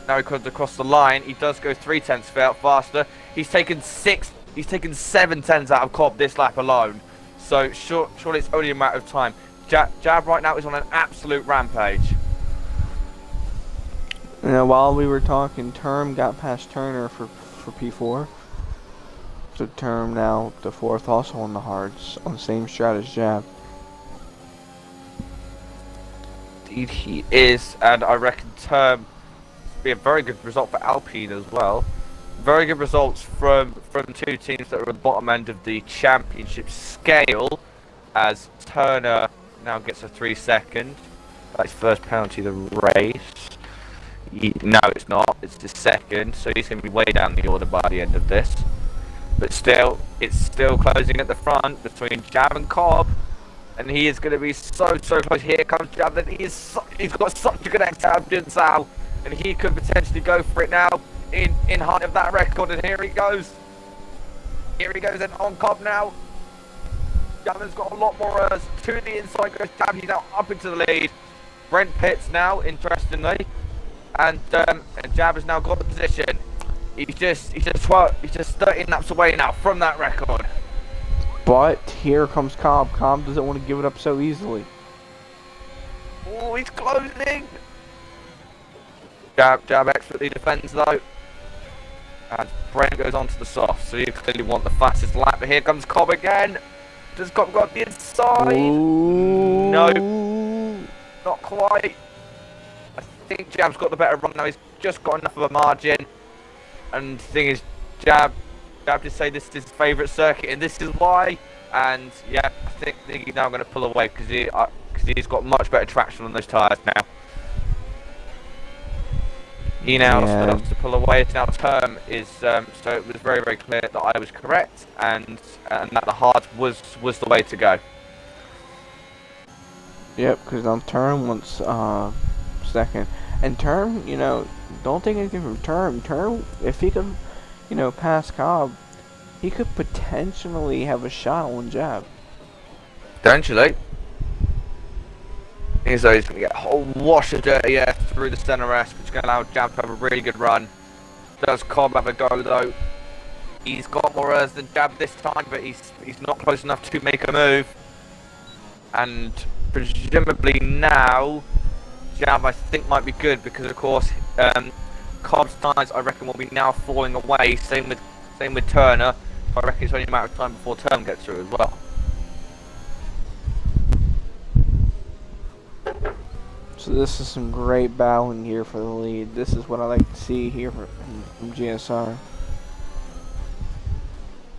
now he comes across the line. He does go 0.3 faster. He's taken 7 tenths out of Cobb this lap alone. So surely it's only a matter of time. Jab right now is on an absolute rampage. While we were talking, Term got past Turner for P4. So Term now the fourth, also on the hards, on the same strat as Jab. Indeed he is, and I reckon Term will be a very good result for Alpine as well. Very good results from two teams that are at the bottom end of the championship scale, as Turner now gets a 3 second. That's his first penalty of the race. No, it's not. It's his second, so he's going to be way down the order by the end of this. But still, it's still closing at the front between Jab and Cobb, and he is going to be so close. Here comes Jab, and he's got such a good acceptance now, and he could potentially go for it now in heart of that record. And here he goes, and on Cobb now. Jab's got a lot more to the inside goes Jab. He's now up into the lead. Brent pits now, interestingly, and Jab has now got the position. He's just 13 laps away now from that record. But here comes Cobb. Cobb doesn't want to give it up so easily. Oh, he's closing. Jab expertly defends though. And Brent goes on to the soft, so you clearly want the fastest lap. But here comes Cobb again. Does Cobb got the inside? Ooh. No, not quite. I think Jab's got the better run now. He's just got enough of a margin. And the thing is, Jab did say this is his favourite circuit, and this is why. And yeah, I think he's now going to pull away, because he's got much better traction on those tyres now. He now starts to pull away. Now Term is so it was very clear that I was correct, and that the hard was the way to go. Yep, because Term wants second. And Term, don't take anything from Term. Term, if he could, pass Cobb, he could potentially have a shot on Jab. Potentially. He's going to get a whole wash of dirty air through the centre S, which is going to allow Jab to have a really good run. Does Cobb have a go though? He's got more errors than Jab this time, but he's not close enough to make a move. And presumably now, Jab I think might be good because of course Cobb's tyres I reckon will be now falling away. Same with Turner. I reckon it's only a matter of time before Turner gets through as well. So this is some great battling here for the lead. This is what I like to see here from GSR.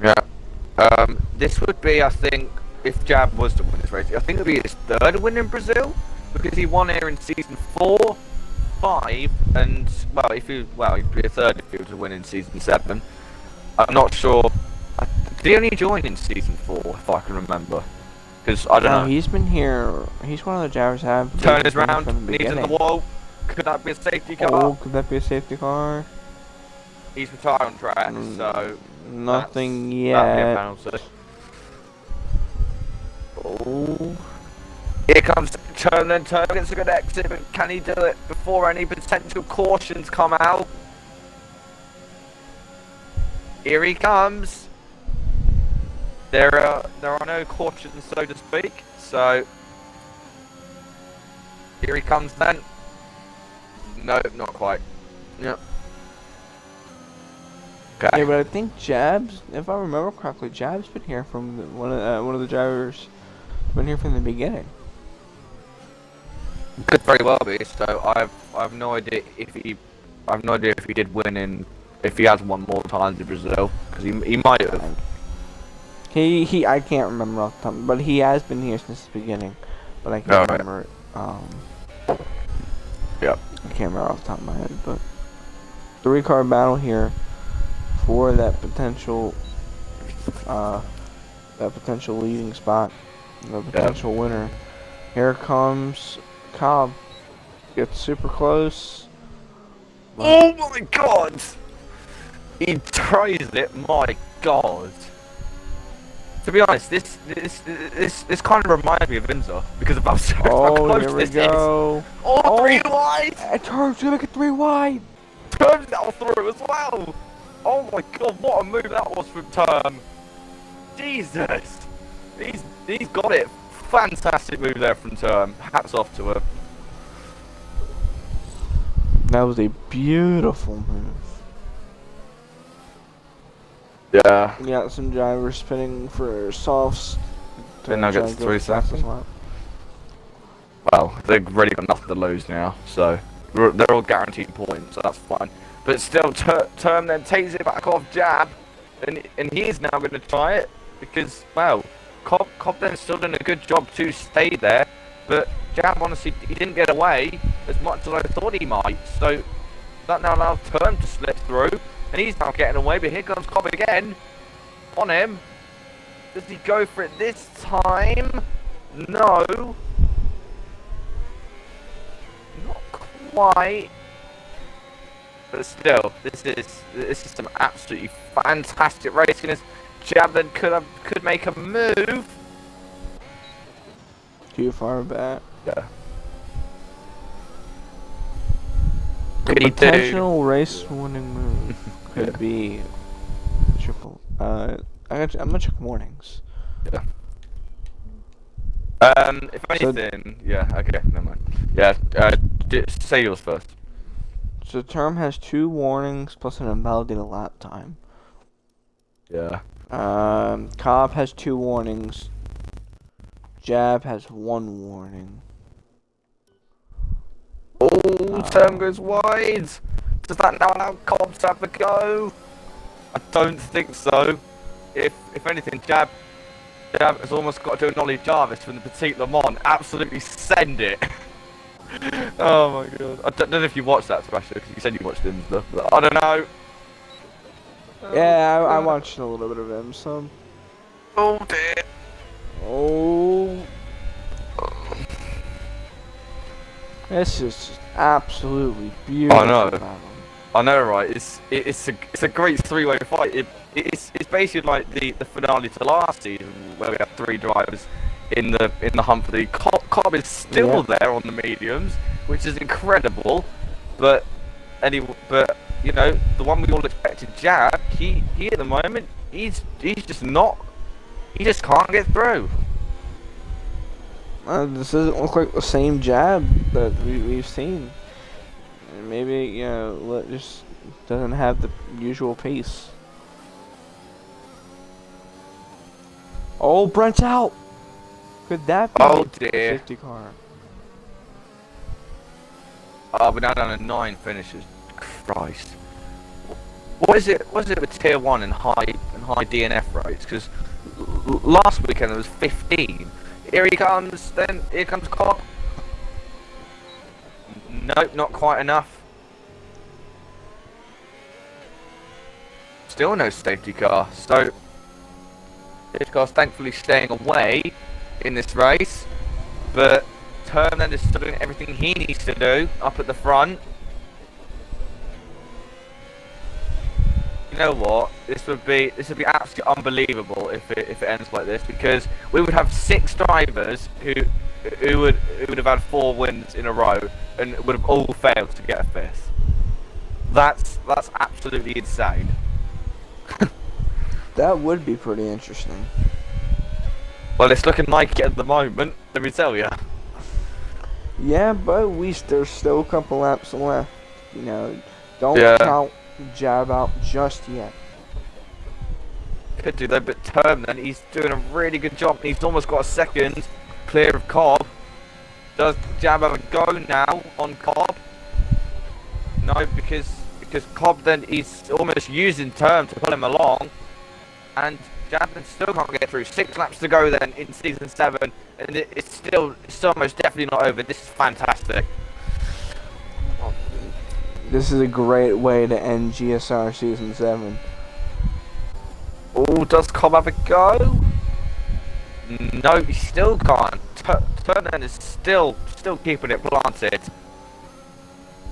Yeah. This would be, I think, if Jab was to win this race, I think it would be his third win in Brazil because he won here in season 4, 5, and he'd be a third if he was to win in season 7. I'm not sure. Did he only join in season 4, if I can remember? Because I don't know. He's been here. He's one of the drivers that have Turn his round. Knees in the wall. Could that be a safety car? Oh, could that be a safety car? He's retired on track, so nothing yet. That'd be a penalty. Oh. Here comes Turn, and Turn gets a good exit, but can he do it before any potential cautions come out? Here he comes. There are no cautions, so to speak. So here he comes then. No, not quite. Yep. Okay. Yeah, but I think Jab's, if I remember correctly, Jab's been here from one of the drivers. Been here from the beginning. Could very well be. So I have no idea if he did win if he has won more times in Brazil, because he might have. I can't remember off the top, but he has been here since the beginning. But I can't remember. Yep. I can't remember off the top of my head, but 3-car battle here for that potential leading spot, the potential winner. Here comes Cobb. Gets super close. Oh my god! He tries it. My god. To be honest, this kind of reminds me of Windsor because of how close here we this go. is. Oh, 3 wide! Turn's gonna make it 3 wide. Turns that through as well. Oh my god, what a move that was from Turn. Jesus, he's got it. Fantastic move there from Turn. Hats off to her. That was a beautiful move. Yeah. We got some drivers spinning for softs. Then now gets 3 seconds. Well, they've really got nothing to lose now, so they're all guaranteed points, so that's fine. But still, Term then takes it back off Jab, and he's now going to try it because, well, Cobb then still done a good job to stay there, but Jab honestly he didn't get away as much as I thought he might. So that now allows Term to slip through. And he's now getting away, but here comes Cobb again. On him. Does he go for it this time? No. Not quite. But still, this is some absolutely fantastic racing. As Jab then could make a move. Too far back. Yeah. The potential race-winning move could be triple. I'm gonna check warnings. Yeah. If anything, yeah. Okay, never mind. Yeah. Say yours first. So Term has 2 warnings plus an invalidated lap time. Yeah. Cobb has 2 warnings. Jab has 1 warning. Oh, Term goes wide. Does that now allow Cobb to have a go? I don't think so. If anything, Jab has almost got to acknowledge Jarvis from the Petit Le Mans. Absolutely send it. Oh my god. I don't know if you watched that, Sebastian, because you said you watched him and stuff, but I don't know. Yeah, I watched a little bit of him, so. Oh dear. Oh. This is just absolutely I beautiful know. battle. I know, right? It's a great three-way fight. It's basically like the finale to last season where we have three drivers in the hunt for the Cobb is still Yep. there on the mediums, which is incredible. But but you know the one we all expected, Jab. He at the moment he's just not. He just can't get through. This doesn't look like the same Jab that we've seen. And maybe, you know, just doesn't have the usual pace. Oh, Brent's out! Could that be Oh a dear. safety car? Oh, we're now down to 9 finishes. Christ. What is it? What is it with tier 1 and high DNF rates? Because last weekend there was 15. Here he comes. Then here comes Cobb. Nope, not quite enough. Still no safety car. So safety car's thankfully staying away in this race, but Termland is still doing everything he needs to do up at the front. You know what? This would be absolutely unbelievable if it ends like this, because we would have 6 drivers who would have had 4 wins in a row and would have all failed to get a 5th. That's absolutely insane. That would be pretty interesting. Well, it's looking like it at the moment, let me tell you. Yeah, but there's still a couple laps left. You know, don't Yeah. count Jab out just yet. Could do though, but Termland, he's doing a really good job. He's almost got a second clear of Cobb. Does Jab have a go now on Cobb? No, because Cobb then he's almost using Term to pull him along, and Jab still can't get through. 6 laps to go then in season 7, and it's almost definitely not over. This is fantastic. This is a great way to end GSR Season 7. Oh, does Cobb have a go? No, he still can't. Turner is still keeping it planted.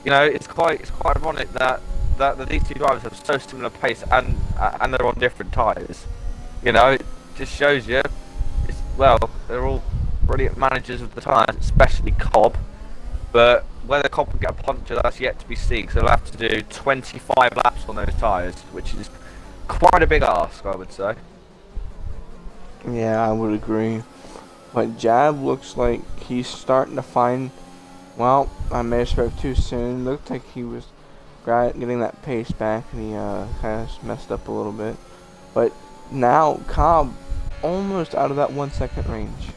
You know, it's quite ironic that these two drivers have so similar pace and they're on different tyres. You know, it just shows you. Well, they're all brilliant managers of the tyres, especially Cobb. But whether Cobb will get a puncture, that's yet to be seen. Because they'll have to do 25 laps on those tyres, which is quite a big ask, I would say. Yeah, I would agree. But Jab looks like he's starting to find. Well, I may have spoke too soon. Looked like he was getting that pace back, and he kind of messed up a little bit. But now Cobb almost out of that 1 second range.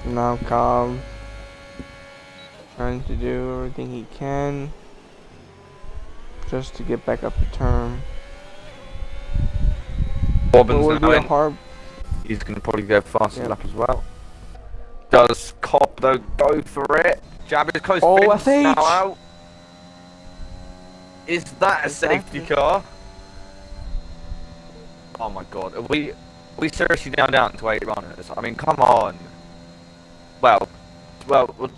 Now Cobb trying to do everything he can just to get back up the term. Bobbins now in. Hard. He's going to probably go fastest Yep. lap as well. Does Cobb though go for it? Jab is close. Oh, Vince FH! now out. Is that a safety car? Oh my god, are we seriously down to 8 runners? I mean, come on. Well,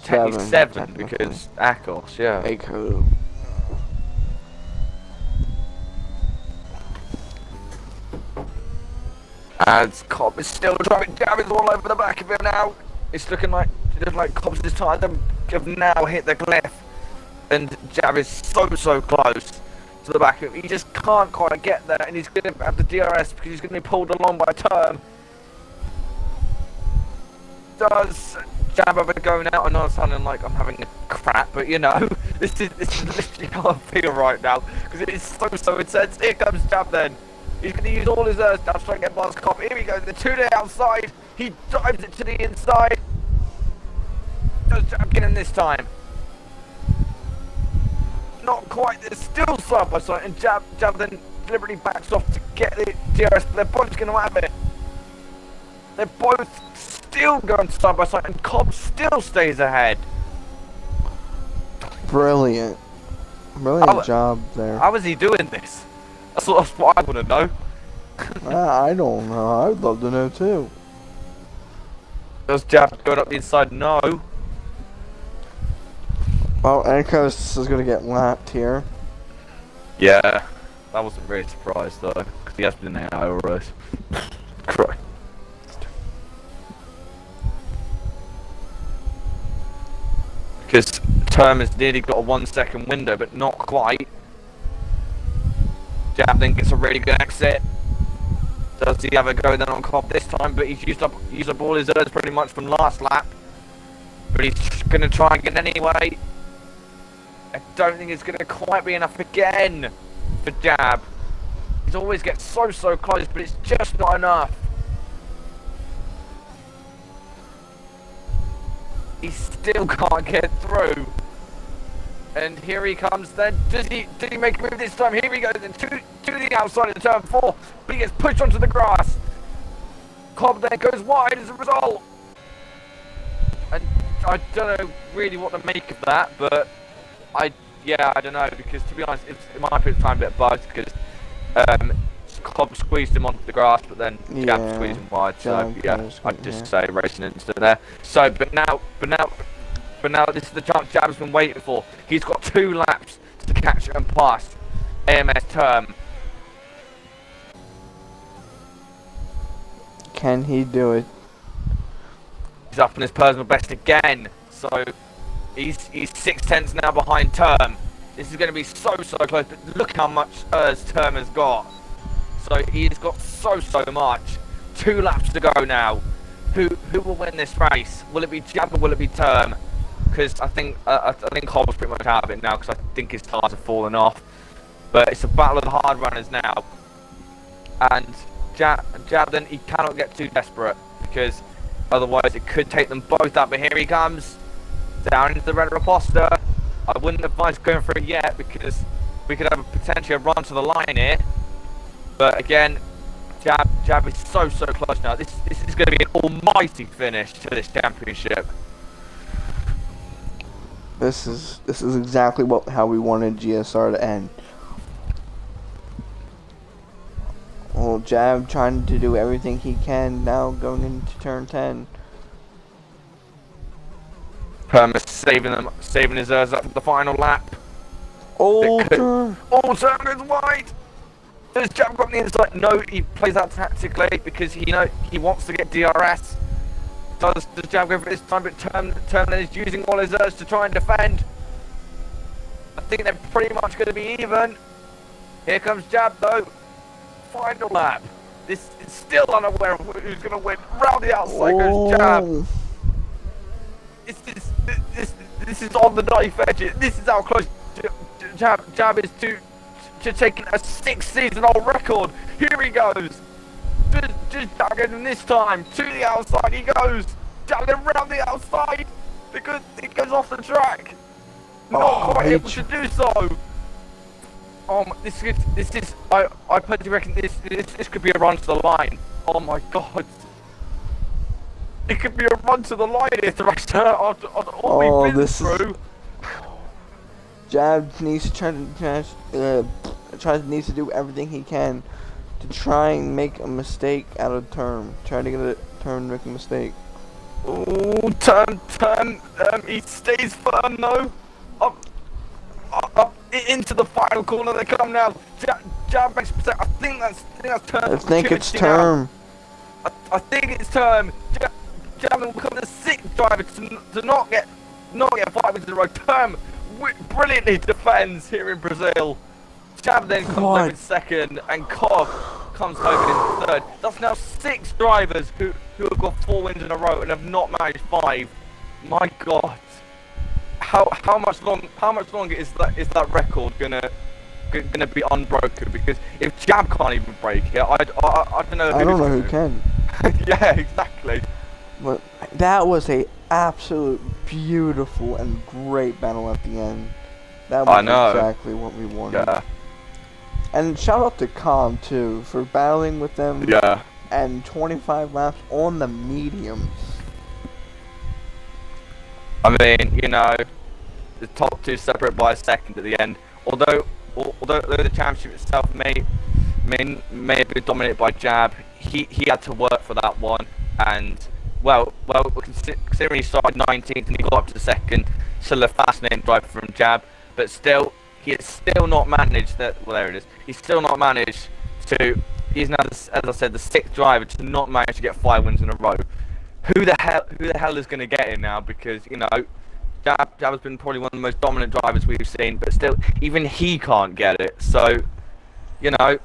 technically 7 because Akos, yeah. Echo. As Cobb is still driving, Jab is all over the back of him now. It's looking like Cobb's just trying to have now hit the cliff, and Jab is so close to the back of him. He just can't quite get there, and he's going to have the DRS because he's going to be pulled along by Term. Does Jab have a go now? I know I'm sounding like I'm having a crap, but you know, this is literally how I feel right now because it is so intense. Here comes Jab then. He's going to use all his stuff to try and get past Cobb. Here we go, the 2 day outside. He drives it to the inside. Does Jab get in this time? Not quite, they're still side by side, and Jab then deliberately backs off to get the DRS, but they're both going to have it. They're both still going side by side, and Cobb still stays ahead. Brilliant job there. How is he doing this? That's what I want to know. I don't know. I would love to know too. Does Jab going up the inside? No. Well, Enkos is going to get lapped here. Yeah, that wasn't really surprised though, because he has been in the AI race. Christ. Because Term has nearly got a 1 second window, but not quite. Jab then gets a really good exit. Does he have a go then on Cobb this time? But he's used up all his errors pretty much from last lap. But he's going to try again anyway. I don't think it's going to quite be enough again for Jab. He always gets so close, but it's just not enough. He still can't get through. And here he comes then. Did he make a move this time? Here he goes then to the outside of turn 4. But he gets pushed onto the grass. Cobb then goes wide as a result. And I don't know really what to make of that, but I don't know, because to be honest, it might be time a bit bugged, because Cobb squeezed him onto the grass, but then Jab squeezed him wide. So yeah, I'd just say racing incident there. So but now this is the chance Jab's been waiting for. He's got 2 laps to catch and pass AMS Term. Can he do it? He's up in his personal best again. So he's 6/10 now behind Term. This is going to be so close. But look how much Term has got. So he's got so much. 2 laps to go now. Who will win this race? Will it be Jab or will it be Term? Because I think Cobb's pretty much out of it now, because I think his tires have fallen off. But it's a battle of the hard runners now. And Jab then, he cannot get too desperate, because otherwise it could take them both out. But here he comes down into the red Reposter. I wouldn't advise going for it yet, because we could have potentially a run to the line here. But again, Jab is so close now. This is going to be an almighty finish to this championship. This is exactly how we wanted GSR to end. Well, Jab trying to do everything he can now going into turn 10. Permis saving his errors up for the final lap. Oh, Term goes wide. Does Jab go on the inside? No, he plays that tactically because he wants to get DRS. Does Jab go for this time? But Term then is using all his errors to try and defend. I think they're pretty much going to be even. Here comes Jab though. Final lap. This is still unaware of who's going to win. Round the outside goes Jab. This is on the knife edge. This is how close Jab is to taking a 6-season-old record. Here he goes. Just Jab him this time. To the outside he goes. Jab him round the outside because it goes off the track. Not quite able to do so. This is. I personally reckon this could be a run to the line. Oh my god. It could be a run to the line if the race after all we've been through. Jab needs to do everything he can to try and make a mistake out of Term. Trying to get a Term to make a mistake. Oh, Term. He stays firm though. Up into the final corner they come now. Jab makes a mistake. I think that's Term. I think it's Term. I think it's Term. Jab will become the 6th driver to not get 5 wins in a row. Term brilliantly defends here in Brazil. Jab then comes home in 2nd, and Cobb comes home in 3rd. That's now 6 drivers who have got 4 wins in a row and have not managed 5. My God, how much longer is that record gonna be unbroken? Because if Jab can't even break it, I don't know. I don't know who can. Yeah, exactly. But that was a absolute beautiful and great battle at the end. That was exactly what we wanted. Yeah. And shout out to Cobb too for battling with them. Yeah. And 25 laps on the mediums. I mean, the top 2 separate by a second at the end. Although the championship itself may have been dominated by Jab, he had to work for that one, and considering he started 19th and he got up to second, still a fascinating drive from Jab, but still, he has still not managed that. Well, there it is. He's still not managed to. He's now, as I said, the sixth driver to not manage to get 5 wins in a row. Who the hell is going to get him now? Because Jab has been probably one of the most dominant drivers we've seen, but still, even he can't get it. So, it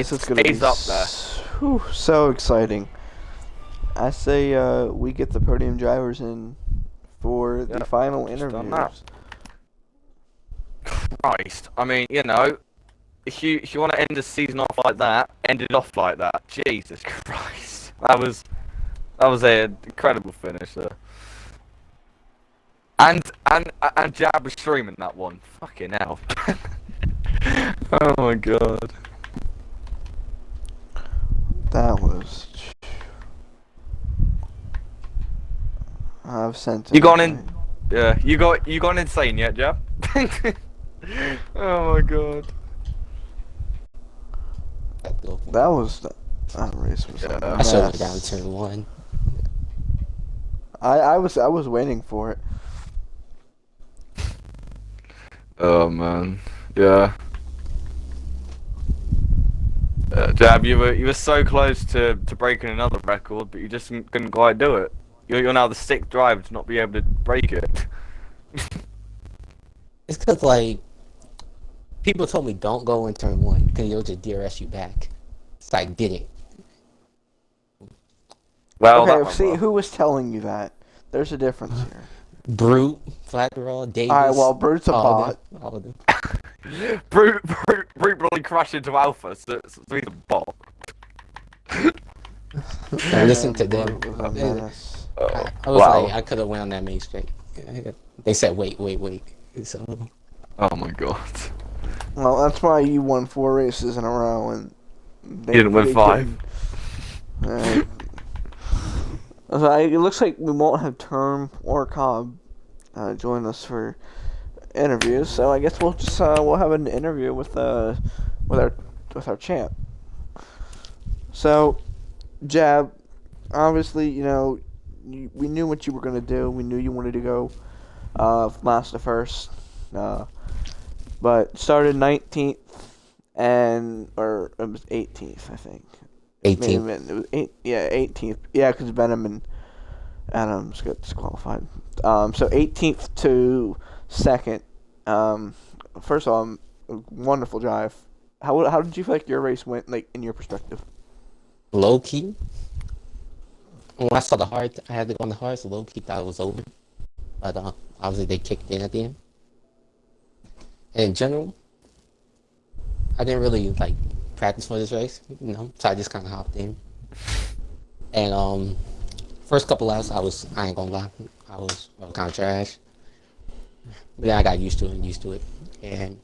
stays up there. So exciting. I say we get the podium drivers in for the final interviews. Christ, I mean, if you want to end the season off like that, end it off like that. Jesus Christ, that was an incredible finish there. And Jab was streaming that one. Fucking hell. Oh my god. That was. I've sent. You gone in? Yeah. You gone insane yet, Jab? Oh my god. That race was. I should have down turn 1. I was waiting for it. Oh man, yeah. Jab, you were so close to breaking another record, but you just couldn't quite do it. You're now the 6th driver to not be able to break it. It's because, like, people told me don't go in turn 1 because you'll just DRS you back. So I did it. Well, okay, see, who was telling you that? There's a difference here. Brute, Flatterall, Davis. Alright, well, Brute's a bot. All of them. Brute really crashed into Alpha, so he's a bot. I listened to them. I was like, I could have went on that main straight. They said, wait. So. Oh my god. Well, that's why you won 4 races in a row, and you didn't win 5. Alright. So it looks like we won't have Term or Cobb join us for interviews. So I guess we'll just we'll have an interview with our champ. So, Jab, obviously, we knew what you were gonna do. We knew you wanted to go last to first, but started 19th or it was 18th, I think. 18th. It was 18th. Yeah, because Venom and Adams got disqualified. So 18th to 2nd. First of all, wonderful drive. How did you feel like your race went, like, in your perspective? Low key. When I saw the hard, I had to go on the hard, so low key thought it was over. But obviously they kicked in at the end. And in general, I didn't really practice for this race, so I just kind of hopped in. And first couple laps, I ain't gonna lie, I was kind of trash. But then I got used to it, and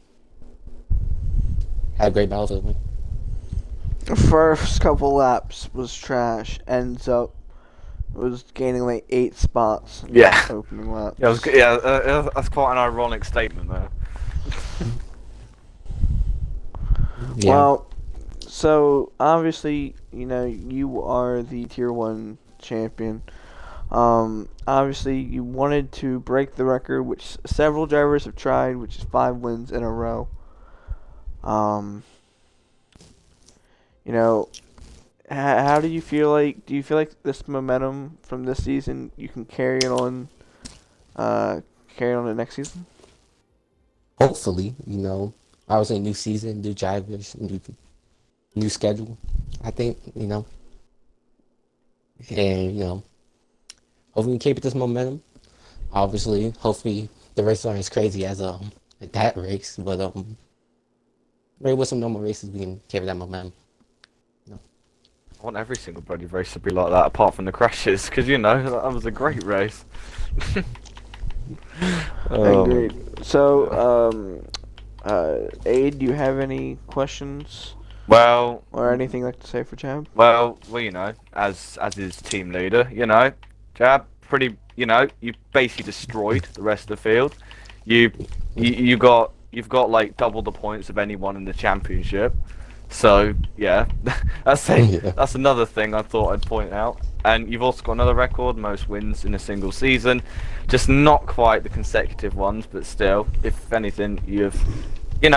had a great battle for the win. The first couple laps was trash. Ends up was gaining like 8 spots. In Yeah. Opening laps. That's quite an ironic statement there. Yeah. Well, so obviously, you are the Tier 1 champion. Obviously, you wanted to break the record, which several drivers have tried, which is 5 wins in a row. How do you feel like? Do you feel like this momentum from this season you can carry it on to next season? Hopefully, obviously new season, new drivers, new schedule. I think, and hopefully we keep this momentum. Obviously, hopefully the races aren't as crazy as that race, but maybe with some normal races we can carry that momentum. I want every single bloody race to be like that, apart from the crashes, because that was a great race. Agreed. So, Aid, do you have any questions? Well, or anything you'd like to say for Jab? Well, as his team leader, Jab, you basically destroyed the rest of the field. You've got like double the points of anyone in the championship. So yeah, Yeah. that's another thing I thought I'd point out. And you've also got another record, most wins in a single season, just not quite the consecutive ones, but still, if anything, you've been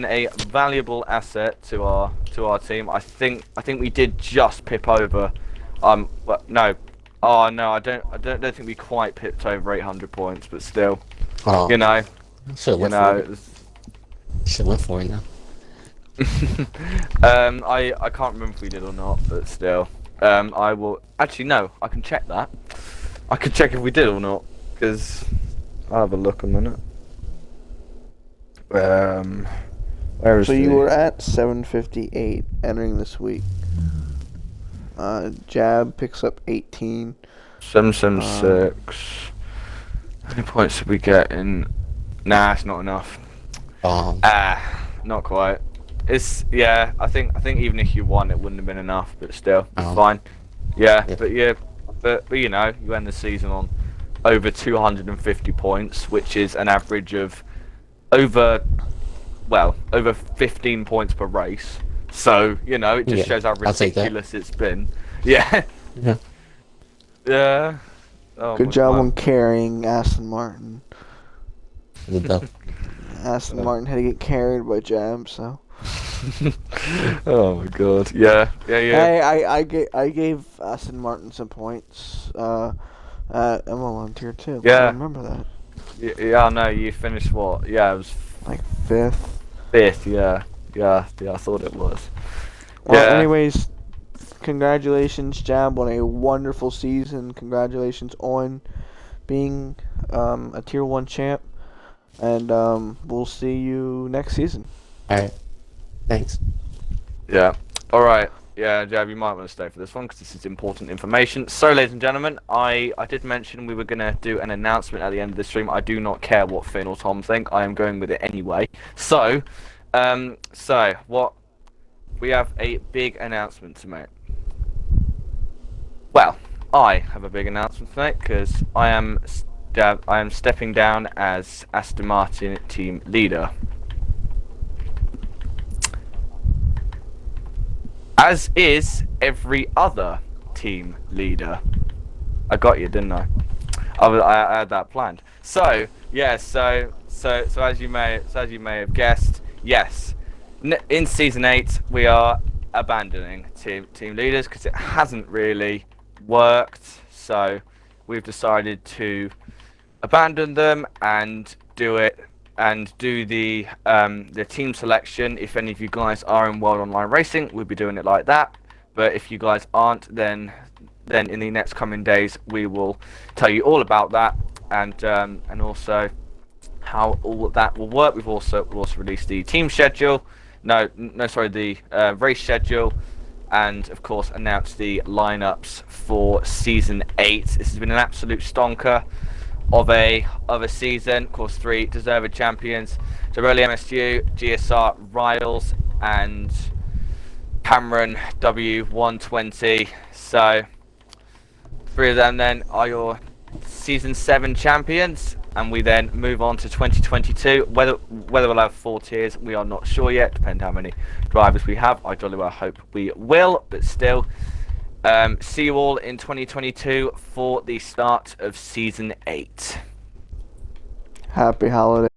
a valuable asset to our team. I think we did just pip over, but no, oh no, I don't think we quite pipped over 800 points, but still, Oh, you know, should you went for know. it. Should went for it now. I can't remember if we did or not, but still. I will actually no. I can check that. I can check if we did or not, because I'll have a look a minute. Where is So the... you were at 758 entering this week. Jab picks up 18. 776. How many points did we get in? Nah, it's not enough. Not quite. It's I think even if you won, it wouldn't have been enough, but still, it's fine. Yeah, Yeah. but you end the season on over 250 points, which is an average of over 15 points per race. So it just shows how I'll take that. ridiculous it's been. Yeah. Yeah. Yeah. Oh, Good my job God. on carrying Aston Martin. The dub. Aston Martin had to get carried by Jab, so. Oh my God. Yeah. I gave Aston Martin some points at MLM tier 2. Yeah. I remember that. Yeah, I know. You finished what? Yeah, it was Like 5th. 5th. Yeah. I thought it was. Well, Yeah. anyways, congratulations, Jab, on a wonderful season. Congratulations on being a tier 1 champ. And we'll see you next season. Alright. Thanks. Yeah. All right. Yeah, Jab, you might want to stay for this one because this is important information. So, ladies and gentlemen, I did mention we were going to do an announcement at the end of the stream. I do not care what Finn or Tom think. I am going with it anyway. So, what we have a big announcement to make. Well, I have a big announcement to make because I am stepping down as Aston Martin team leader. As is every other team leader. I got you, didn't I? I had that planned. So yeah, so as you may have guessed, yes, in season 8 we are abandoning team leaders because it hasn't really worked. So we've decided to abandon them and do the team selection. If any of you guys are in World Online Racing, we'll be doing it like that. But if you guys aren't, then in the next coming days we will tell you all about that and also how all that will work. We'll also release the team schedule. The race schedule, and of course announce the lineups for season 8. This has been an absolute stonker of a season. Of course, 3 deserved champions: Jabroli MSU, GSR Riles, and Cameron W120. So 3 of them then are your season 7 champions, and we then move on to 2022. Whether we'll have 4 tiers, we are not sure yet. Depends how many drivers we have. I jolly well hope we will, but still. See you all in 2022 for the start of season 8. Happy holidays.